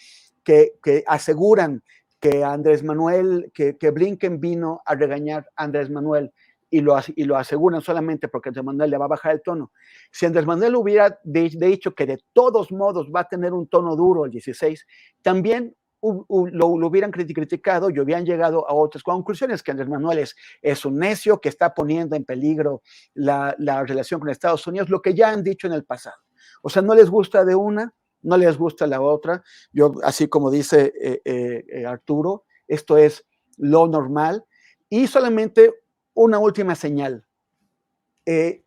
que aseguran que Andrés Manuel, que Blinken vino a regañar a Andrés Manuel, y lo aseguran solamente porque Andrés Manuel le va a bajar el tono. Si Andrés Manuel hubiera dicho que de todos modos va a tener un tono duro el 16, también lo hubieran criticado y hubieran llegado a otras conclusiones, que Andrés Manuel es un necio, que está poniendo en peligro la relación con Estados Unidos, lo que ya han dicho en el pasado. O sea, no les gusta de una, no les gusta la otra. Yo, así como dice Arturo, esto es lo normal. Y solamente una última señal.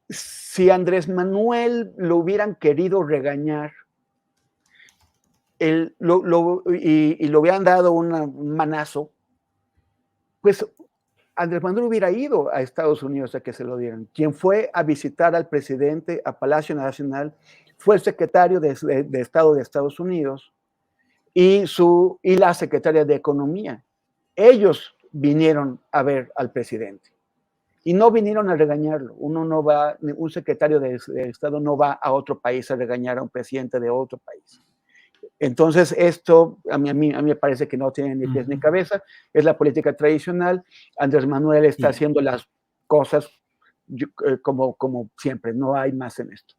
Si Andrés Manuel lo hubieran querido regañar y le hubieran dado un manazo, pues Andrés Manuel hubiera ido a Estados Unidos a que se lo dieran. Quien fue a visitar al presidente a Palacio Nacional fue el secretario de Estado de Estados Unidos y la secretaria de Economía. Ellos vinieron a ver al presidente. y no vinieron a regañarlo. Uno no va, un secretario de Estado no va a otro país a regañar a un presidente de otro país. Entonces, esto a mí me parece que no tiene ni pies ni cabeza, es la política tradicional. Andrés Manuel está haciendo las cosas como siempre, no hay más en esto.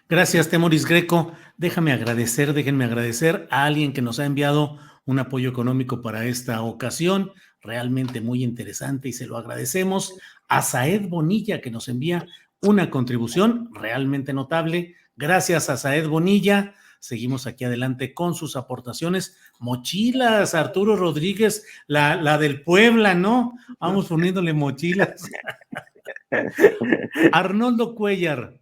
Gracias, Temoris Greco. Déjenme agradecer a alguien que nos ha enviado un apoyo económico para esta ocasión, realmente muy interesante y se lo agradecemos. A Saed Bonilla, que nos envía una contribución realmente notable. Gracias a Saed Bonilla. Seguimos aquí adelante con sus aportaciones. Mochilas, Arturo Rodríguez, la del Puebla, ¿no? Vamos poniéndole mochilas. Arnoldo Cuellar.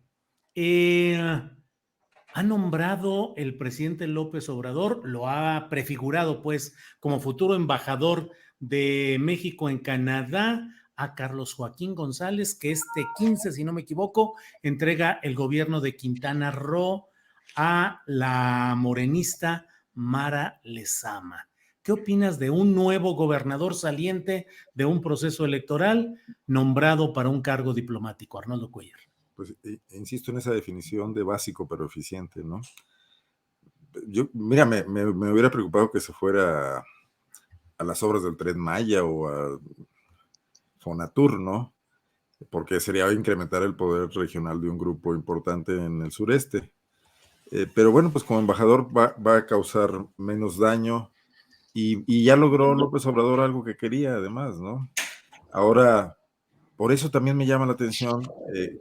Ha nombrado el presidente López Obrador, lo ha prefigurado pues como futuro embajador de México en Canadá a Carlos Joaquín González, que este 15, si no me equivoco, entrega el gobierno de Quintana Roo a la morenista Mara Lezama. ¿Qué opinas de un nuevo gobernador saliente de un proceso electoral nombrado para un cargo diplomático? Arnoldo Cuellar. Pues insisto en esa definición de básico pero eficiente, ¿no? Yo, mira, me hubiera preocupado que se fuera a las obras del Tren Maya o a Fonatur, ¿no? Porque sería incrementar el poder regional de un grupo importante en el sureste. Pero bueno, pues como embajador va a causar menos daño y ya logró López Obrador algo que quería además, ¿no? Ahora, por eso también me llama la atención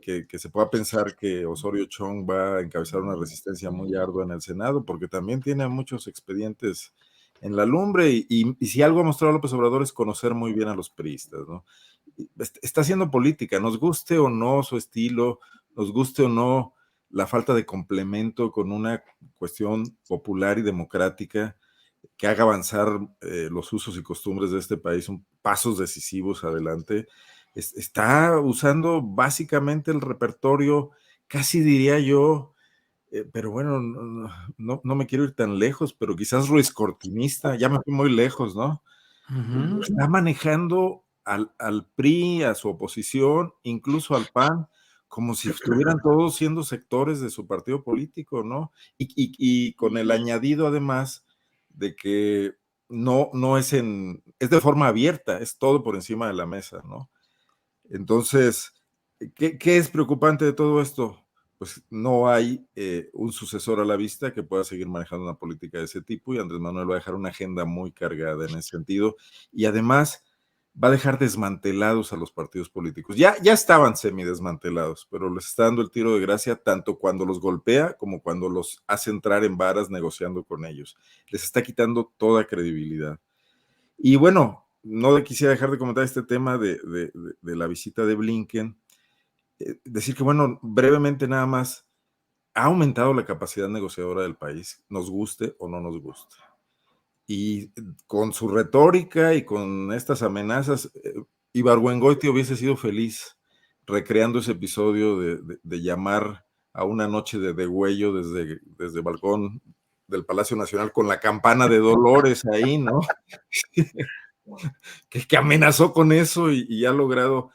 que se pueda pensar que Osorio Chong va a encabezar una resistencia muy ardua en el Senado, porque también tiene muchos expedientes en la lumbre y si algo ha mostrado López Obrador es conocer muy bien a los priistas, ¿no? Está haciendo política, nos guste o no su estilo, nos guste o no la falta de complemento con una cuestión popular y democrática que haga avanzar los usos y costumbres de este país, pasos decisivos adelante. Está usando básicamente el repertorio, casi diría yo, pero bueno, no me quiero ir tan lejos, pero quizás Ruiz Cortinista, ya me fui muy lejos, ¿no? Uh-huh. Está manejando al PRI, a su oposición, incluso al PAN, como si estuvieran todos siendo sectores de su partido político, ¿no? Y con el añadido además de que no es es de forma abierta, es todo por encima de la mesa, ¿no? Entonces, ¿qué es preocupante de todo esto? Pues no hay un sucesor a la vista que pueda seguir manejando una política de ese tipo y Andrés Manuel va a dejar una agenda muy cargada en ese sentido y además va a dejar desmantelados a los partidos políticos. Ya estaban semidesmantelados, pero les está dando el tiro de gracia tanto cuando los golpea como cuando los hace entrar en varas negociando con ellos. Les está quitando toda credibilidad. Y bueno, no quisiera dejar de comentar este tema de la visita de Blinken. Decir que, bueno, brevemente nada más, ha aumentado la capacidad negociadora del país, nos guste o no nos guste. Y con su retórica y con estas amenazas, Ibargüengoitia hubiese sido feliz recreando ese episodio de llamar a una noche de degüello desde el balcón del Palacio Nacional con la campana de Dolores ahí, ¿no? que amenazó con eso y ha logrado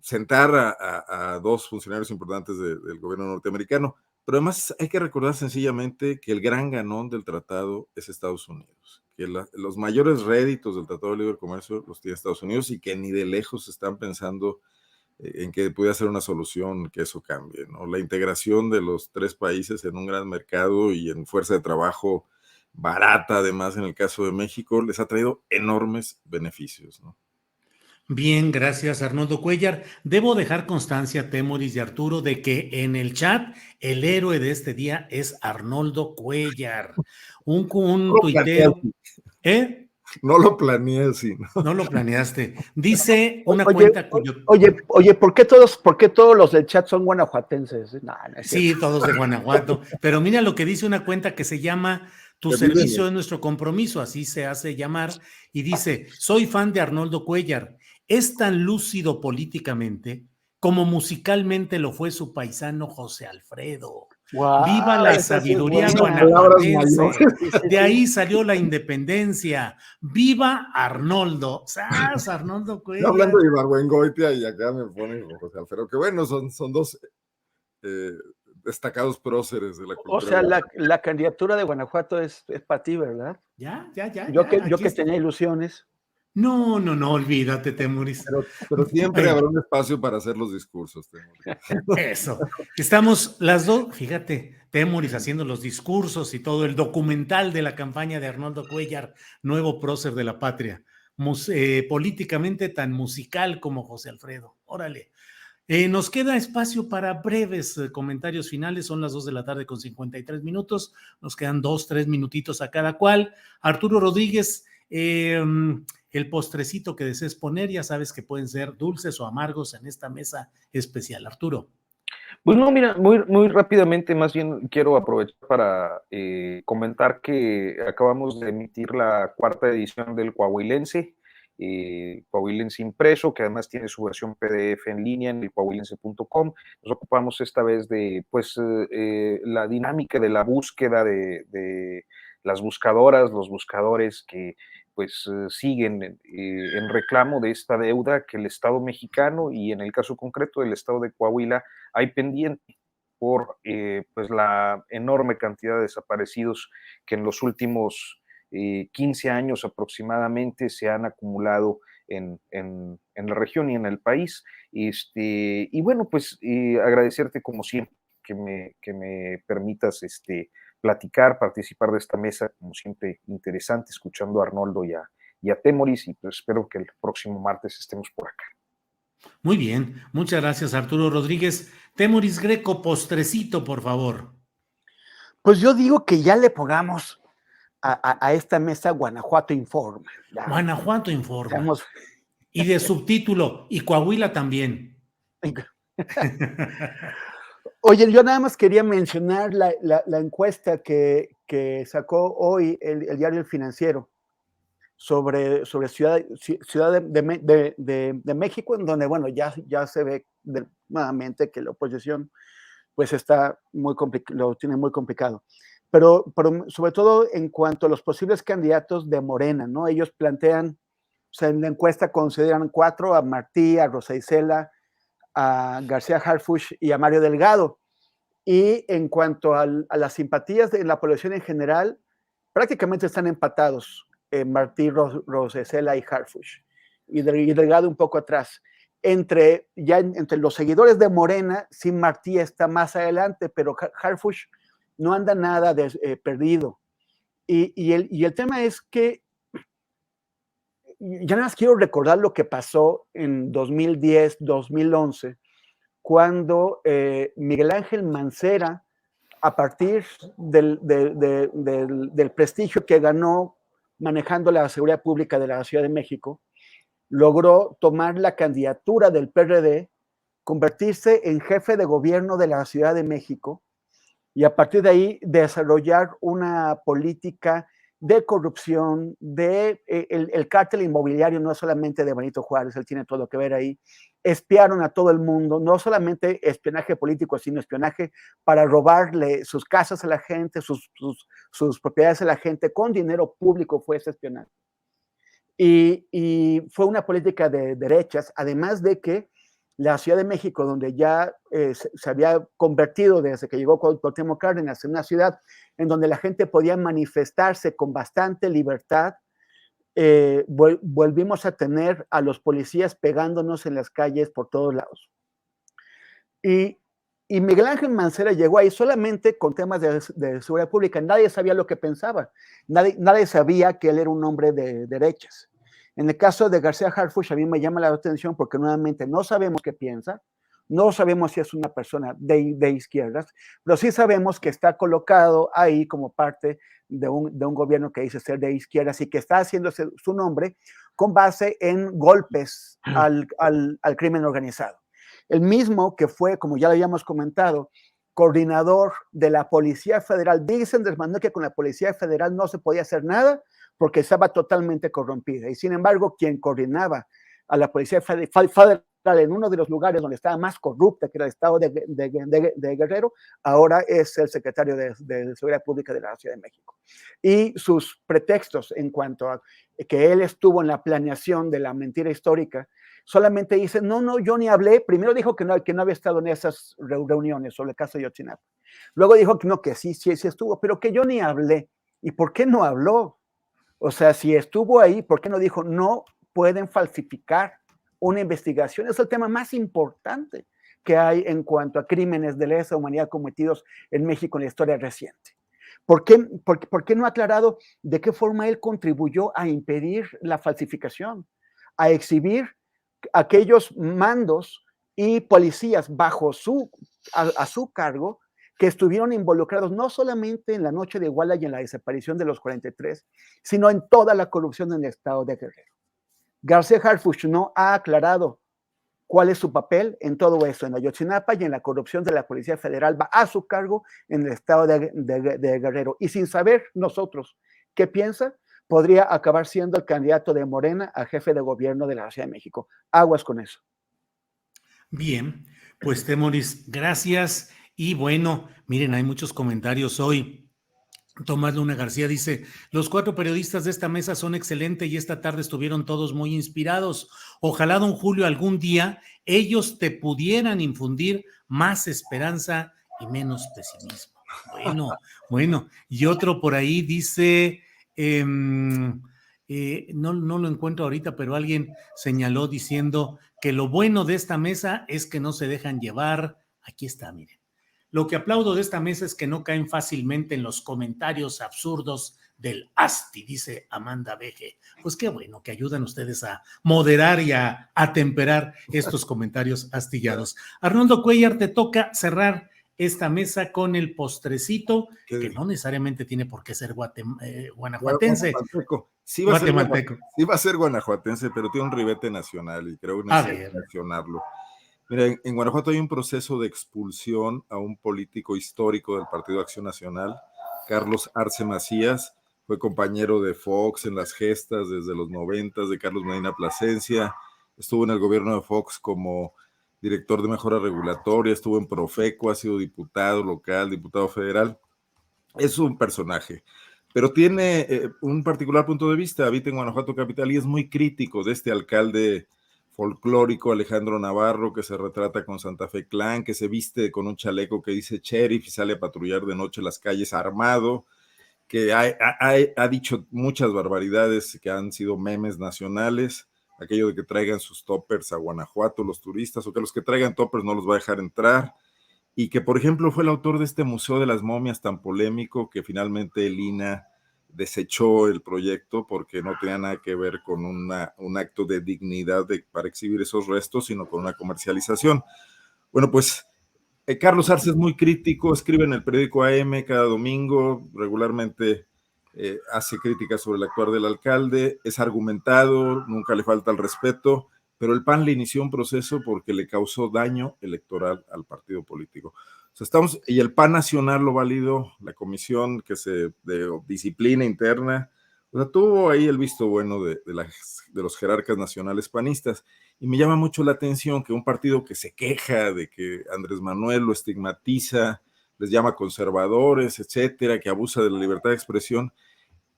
sentar a dos funcionarios importantes del gobierno norteamericano. Pero además hay que recordar sencillamente que el gran ganón del tratado es Estados Unidos, que los mayores réditos del Tratado de Libre Comercio los tiene Estados Unidos y que ni de lejos están pensando en que puede ser una solución que eso cambie, ¿no? La integración de los tres países en un gran mercado y en fuerza de trabajo barata, además en el caso de México, les ha traído enormes beneficios, ¿no? Bien, gracias Arnoldo Cuellar. Debo dejar constancia, Temoris y Arturo, de que en el chat el héroe de este día es Arnoldo Cuellar, un tuitero. ¿Eh? No lo planeé así, ¿no? No lo planeaste. Dice una cuenta cuyo... Oye, ¿por qué todos los del chat son guanajuatenses? No es sí, todos de Guanajuato. Pero mira lo que dice una cuenta que se llama Tu servicio es nuestro compromiso, así se hace llamar, y dice, soy fan de Arnoldo Cuellar. Es tan lúcido políticamente como musicalmente lo fue su paisano José Alfredo. Wow, Viva la esa sí es sabiduría buena. guanajuatense. Sí, sí, De sí. ahí salió la independencia. Viva Arnoldo. ¡Sas, Arnoldo Yo Cuellar! hablando de Ibargüengoitia y acá me ponen con José Alfredo, que bueno, son dos destacados próceres de la O cultura. sea, la candidatura de Guanajuato es para ti, ¿verdad? Ya, Yo aquí que está. tenía ilusiones. No, olvídate, Temuris. Pero siempre Bueno, habrá un espacio para hacer los discursos. eso. Estamos las dos, fíjate, Temuris haciendo los discursos y todo el documental de la campaña de Arnoldo Cuellar, nuevo prócer de la patria, políticamente tan musical como José Alfredo. Órale. Nos queda espacio para breves comentarios finales, son las 2 de la tarde con 53 minutos, nos quedan 2, 3 minutitos a cada cual. Arturo Rodríguez, el postrecito que desees poner, ya sabes que pueden ser dulces o amargos en esta mesa especial. Arturo. Pues no, mira, muy rápidamente, más bien quiero aprovechar para comentar que acabamos de emitir la 4ª edición del Coahuilense, Coahuilense impreso, que además tiene su versión PDF en línea en el coahuilense.com. Nos ocupamos esta vez de la dinámica de la búsqueda de las buscadoras, los buscadores que pues siguen en reclamo de esta deuda que el Estado mexicano y en el caso concreto del Estado de Coahuila hay pendiente por pues la enorme cantidad de desaparecidos que en los últimos 15 años aproximadamente se han acumulado en la región y en el país. Y bueno, pues agradecerte como siempre que me permitas platicar, participar de esta mesa, como siempre interesante, escuchando a Arnoldo y a Temoris, y pues espero que el próximo martes estemos por acá. Muy bien, muchas gracias Arturo Rodríguez. Temuris Greco, postrecito, por favor. Pues yo digo que ya le pongamos a esta mesa Guanajuato Informa. Ya, Guanajuato Informa. seamos... Y de subtítulo, y Coahuila también. Oye, yo nada más quería mencionar la encuesta que sacó hoy el diario El Financiero sobre Ciudad de México, en donde, bueno, ya se ve nuevamente que la oposición pues está lo tiene muy complicado. Pero sobre todo en cuanto a los posibles candidatos de Morena, ¿no? Ellos plantean, o sea, en la encuesta consideran 4 a Martí, a Rosa Isela, a García Harfuch y a Mario Delgado. Y en cuanto a las simpatías de la población en general, prácticamente están empatados Martí, Rosa Isela y Harfuch. Y Delgado un poco atrás. Entre los seguidores de Morena, sí, Martí está más adelante, pero Harfuch no anda nada perdido. Y el tema es que ya nada más quiero recordar lo que pasó en 2010, 2011, cuando Miguel Ángel Mancera, a partir del prestigio que ganó manejando la seguridad pública de la Ciudad de México, logró tomar la candidatura del PRD, convertirse en jefe de gobierno de la Ciudad de México y a partir de ahí desarrollar una política de corrupción, el cártel inmobiliario no solamente de Benito Juárez, él tiene todo que ver ahí, espiaron a todo el mundo, no solamente espionaje político, sino espionaje para robarle sus casas a la gente, sus propiedades a la gente, con dinero público fue ese espionaje. Y fue una política de derechas, además de que la Ciudad de México, donde ya se había convertido desde que llegó Cuauhtémoc Cárdenas en una ciudad en donde la gente podía manifestarse con bastante libertad, volvimos a tener a los policías pegándonos en las calles por todos lados. Y Miguel Ángel Mancera llegó ahí solamente con temas de seguridad pública. Nadie sabía lo que pensaba. Nadie sabía que él era un hombre de derechas. En el caso de García Harfuch, a mí me llama la atención porque nuevamente no sabemos qué piensa, no sabemos si es una persona de izquierdas, pero sí sabemos que está colocado ahí como parte de un gobierno que dice ser de izquierdas y que está haciendo su nombre con base en golpes al crimen organizado. El mismo que fue, como ya lo habíamos comentado, coordinador de la Policía Federal. Dice Andrés Manuel que con la Policía Federal no se podía hacer nada porque estaba totalmente corrompida. Y sin embargo, quien coordinaba a la Policía Federal central, en uno de los lugares donde estaba más corrupta, que era el estado de Guerrero, ahora es el secretario de Seguridad Pública de la Ciudad de México. Y sus pretextos en cuanto a que él estuvo en la planeación de la mentira histórica, solamente dice, no, yo ni hablé. Primero dijo que no había estado en esas reuniones sobre el caso de Ayotzinapa. Luego dijo que no, que sí estuvo, pero que yo ni hablé. ¿Y por qué no habló? O sea, si estuvo ahí, ¿por qué no dijo, no pueden falsificar una investigación? Es el tema más importante que hay en cuanto a crímenes de lesa humanidad cometidos en México en la historia reciente. ¿Por qué no ha aclarado de qué forma él contribuyó a impedir la falsificación, a exhibir aquellos mandos y policías bajo a su cargo que estuvieron involucrados no solamente en la noche de Iguala y en la desaparición de los 43, sino en toda la corrupción en el estado de Guerrero? García Harfuch no ha aclarado cuál es su papel en todo esto, en Ayotzinapa y en la corrupción de la Policía Federal, va a su cargo en el estado de Guerrero. Y sin saber nosotros qué piensa, podría acabar siendo el candidato de Morena a jefe de gobierno de la Ciudad de México. Aguas con eso. Bien, pues Temoris, gracias. Y bueno, miren, hay muchos comentarios hoy. Tomás Luna García dice, los 4 periodistas de esta mesa son excelentes y esta tarde estuvieron todos muy inspirados. Ojalá, don Julio, algún día ellos te pudieran infundir más esperanza y menos pesimismo. Bueno. Y otro por ahí dice, no lo encuentro ahorita, pero alguien señaló diciendo que lo bueno de esta mesa es que no se dejan llevar. Aquí está, miren. Lo que aplaudo de esta mesa es que no caen fácilmente en los comentarios absurdos del asti, dice Amanda Veje. Pues qué bueno que ayudan ustedes a moderar y a atemperar estos comentarios astillados. Arnoldo Cuellar, te toca cerrar esta mesa con el postrecito, que no necesariamente tiene por qué ser guanajuatense. Sí va a ser guanajuatense, pero tiene un ribete nacional y creo que necesito mencionarlo. Mira, en Guanajuato hay un proceso de expulsión a un político histórico del Partido Acción Nacional, Carlos Arce Macías, fue compañero de Fox en las gestas desde los 90, de Carlos Medina Plasencia, estuvo en el gobierno de Fox como director de mejora regulatoria, estuvo en Profeco, ha sido diputado local, diputado federal, es un personaje, pero tiene un particular punto de vista, habita en Guanajuato capital y es muy crítico de este alcalde folclórico Alejandro Navarro, que se retrata con Santa Fe Clan, que se viste con un chaleco que dice sheriff y sale a patrullar de noche las calles armado, que ha dicho muchas barbaridades que han sido memes nacionales, aquello de que traigan sus toppers a Guanajuato los turistas, o que los que traigan toppers no los va a dejar entrar, y que por ejemplo fue el autor de este Museo de las Momias tan polémico que finalmente el INAH desechó el proyecto porque no tenía nada que ver con un acto de dignidad para exhibir esos restos, sino con una comercialización. Bueno, pues Carlos Arce es muy crítico, escribe en el periódico AM cada domingo, regularmente hace críticas sobre el actuar del alcalde, es argumentado, nunca le falta el respeto, pero el PAN le inició un proceso porque le causó daño electoral al partido político. O sea, y el PAN nacional lo validó, la comisión de disciplina interna, o sea, tuvo ahí el visto bueno de los jerarcas nacionales panistas. Y me llama mucho la atención que un partido que se queja de que Andrés Manuel lo estigmatiza, les llama conservadores, etcétera, que abusa de la libertad de expresión,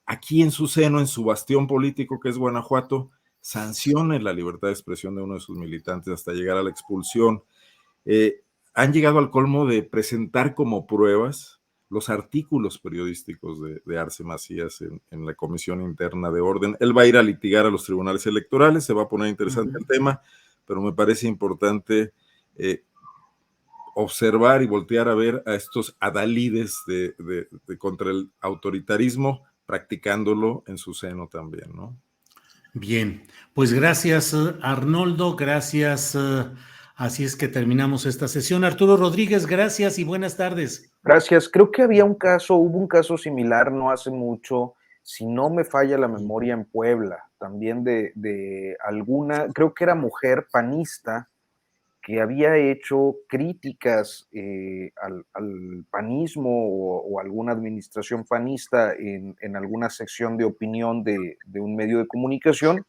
aquí en su seno, en su bastión político que es Guanajuato, sancione la libertad de expresión de uno de sus militantes hasta llegar a la expulsión. Han llegado al colmo de presentar como pruebas los artículos periodísticos de Arce Macías en la Comisión Interna de Orden. Él va a ir a litigar a los tribunales electorales, se va a poner interesante el tema, pero me parece importante observar y voltear a ver a estos adalides contra el autoritarismo, practicándolo en su seno también, ¿no? Bien, pues gracias Arnoldo, gracias. Así es que terminamos esta sesión. Arturo Rodríguez, gracias y buenas tardes. Gracias. Creo que hubo un caso similar no hace mucho, si no me falla la memoria, en Puebla, también de alguna, creo que era mujer panista, que había hecho críticas al panismo o alguna administración panista en alguna sección de opinión de un medio de comunicación,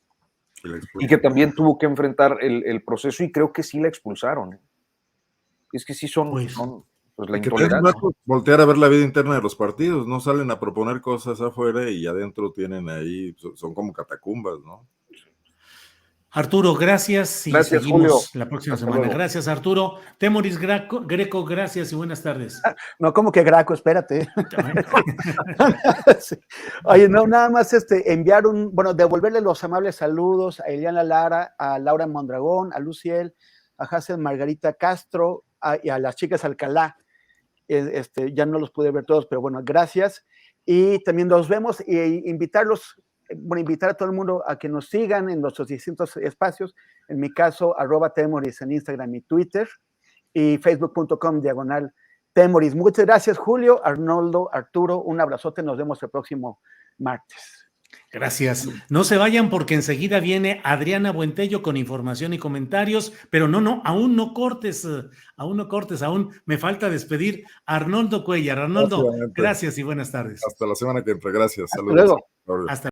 y que también tuvo que enfrentar el proceso y creo que sí la expulsaron. Es que sí son la que intolerancia. Voltear a ver la vida interna de los partidos, no salen a proponer cosas afuera y adentro tienen ahí, son como catacumbas, ¿no? Arturo, gracias y Gracias, seguimos Julio. la próxima Hasta semana. luego. Gracias, Arturo. Temoris Greco, gracias y buenas tardes. No, como que Graco, espérate. Sí. Oye, no, nada más enviar devolverle los amables saludos a Eliana Lara, a Laura Mondragón, a Luciel, a Hazel Margarita Castro y a las chicas Alcalá. Ya no los pude ver todos, pero bueno, gracias. Y también nos vemos invitar a todo el mundo a que nos sigan en nuestros distintos espacios. En mi caso, @Temoris en Instagram y Twitter, y facebook.com/Temoris. Muchas gracias, Julio, Arnoldo, Arturo. Un abrazote. Nos vemos el próximo martes. Gracias. No se vayan porque enseguida viene Adriana Buentello con información y comentarios, pero aún no cortes, aún me falta despedir a Arnoldo Cuellar. Arnoldo, gracias y buenas tardes. Hasta la semana que entra, gracias. Hasta Saludos. luego. Hasta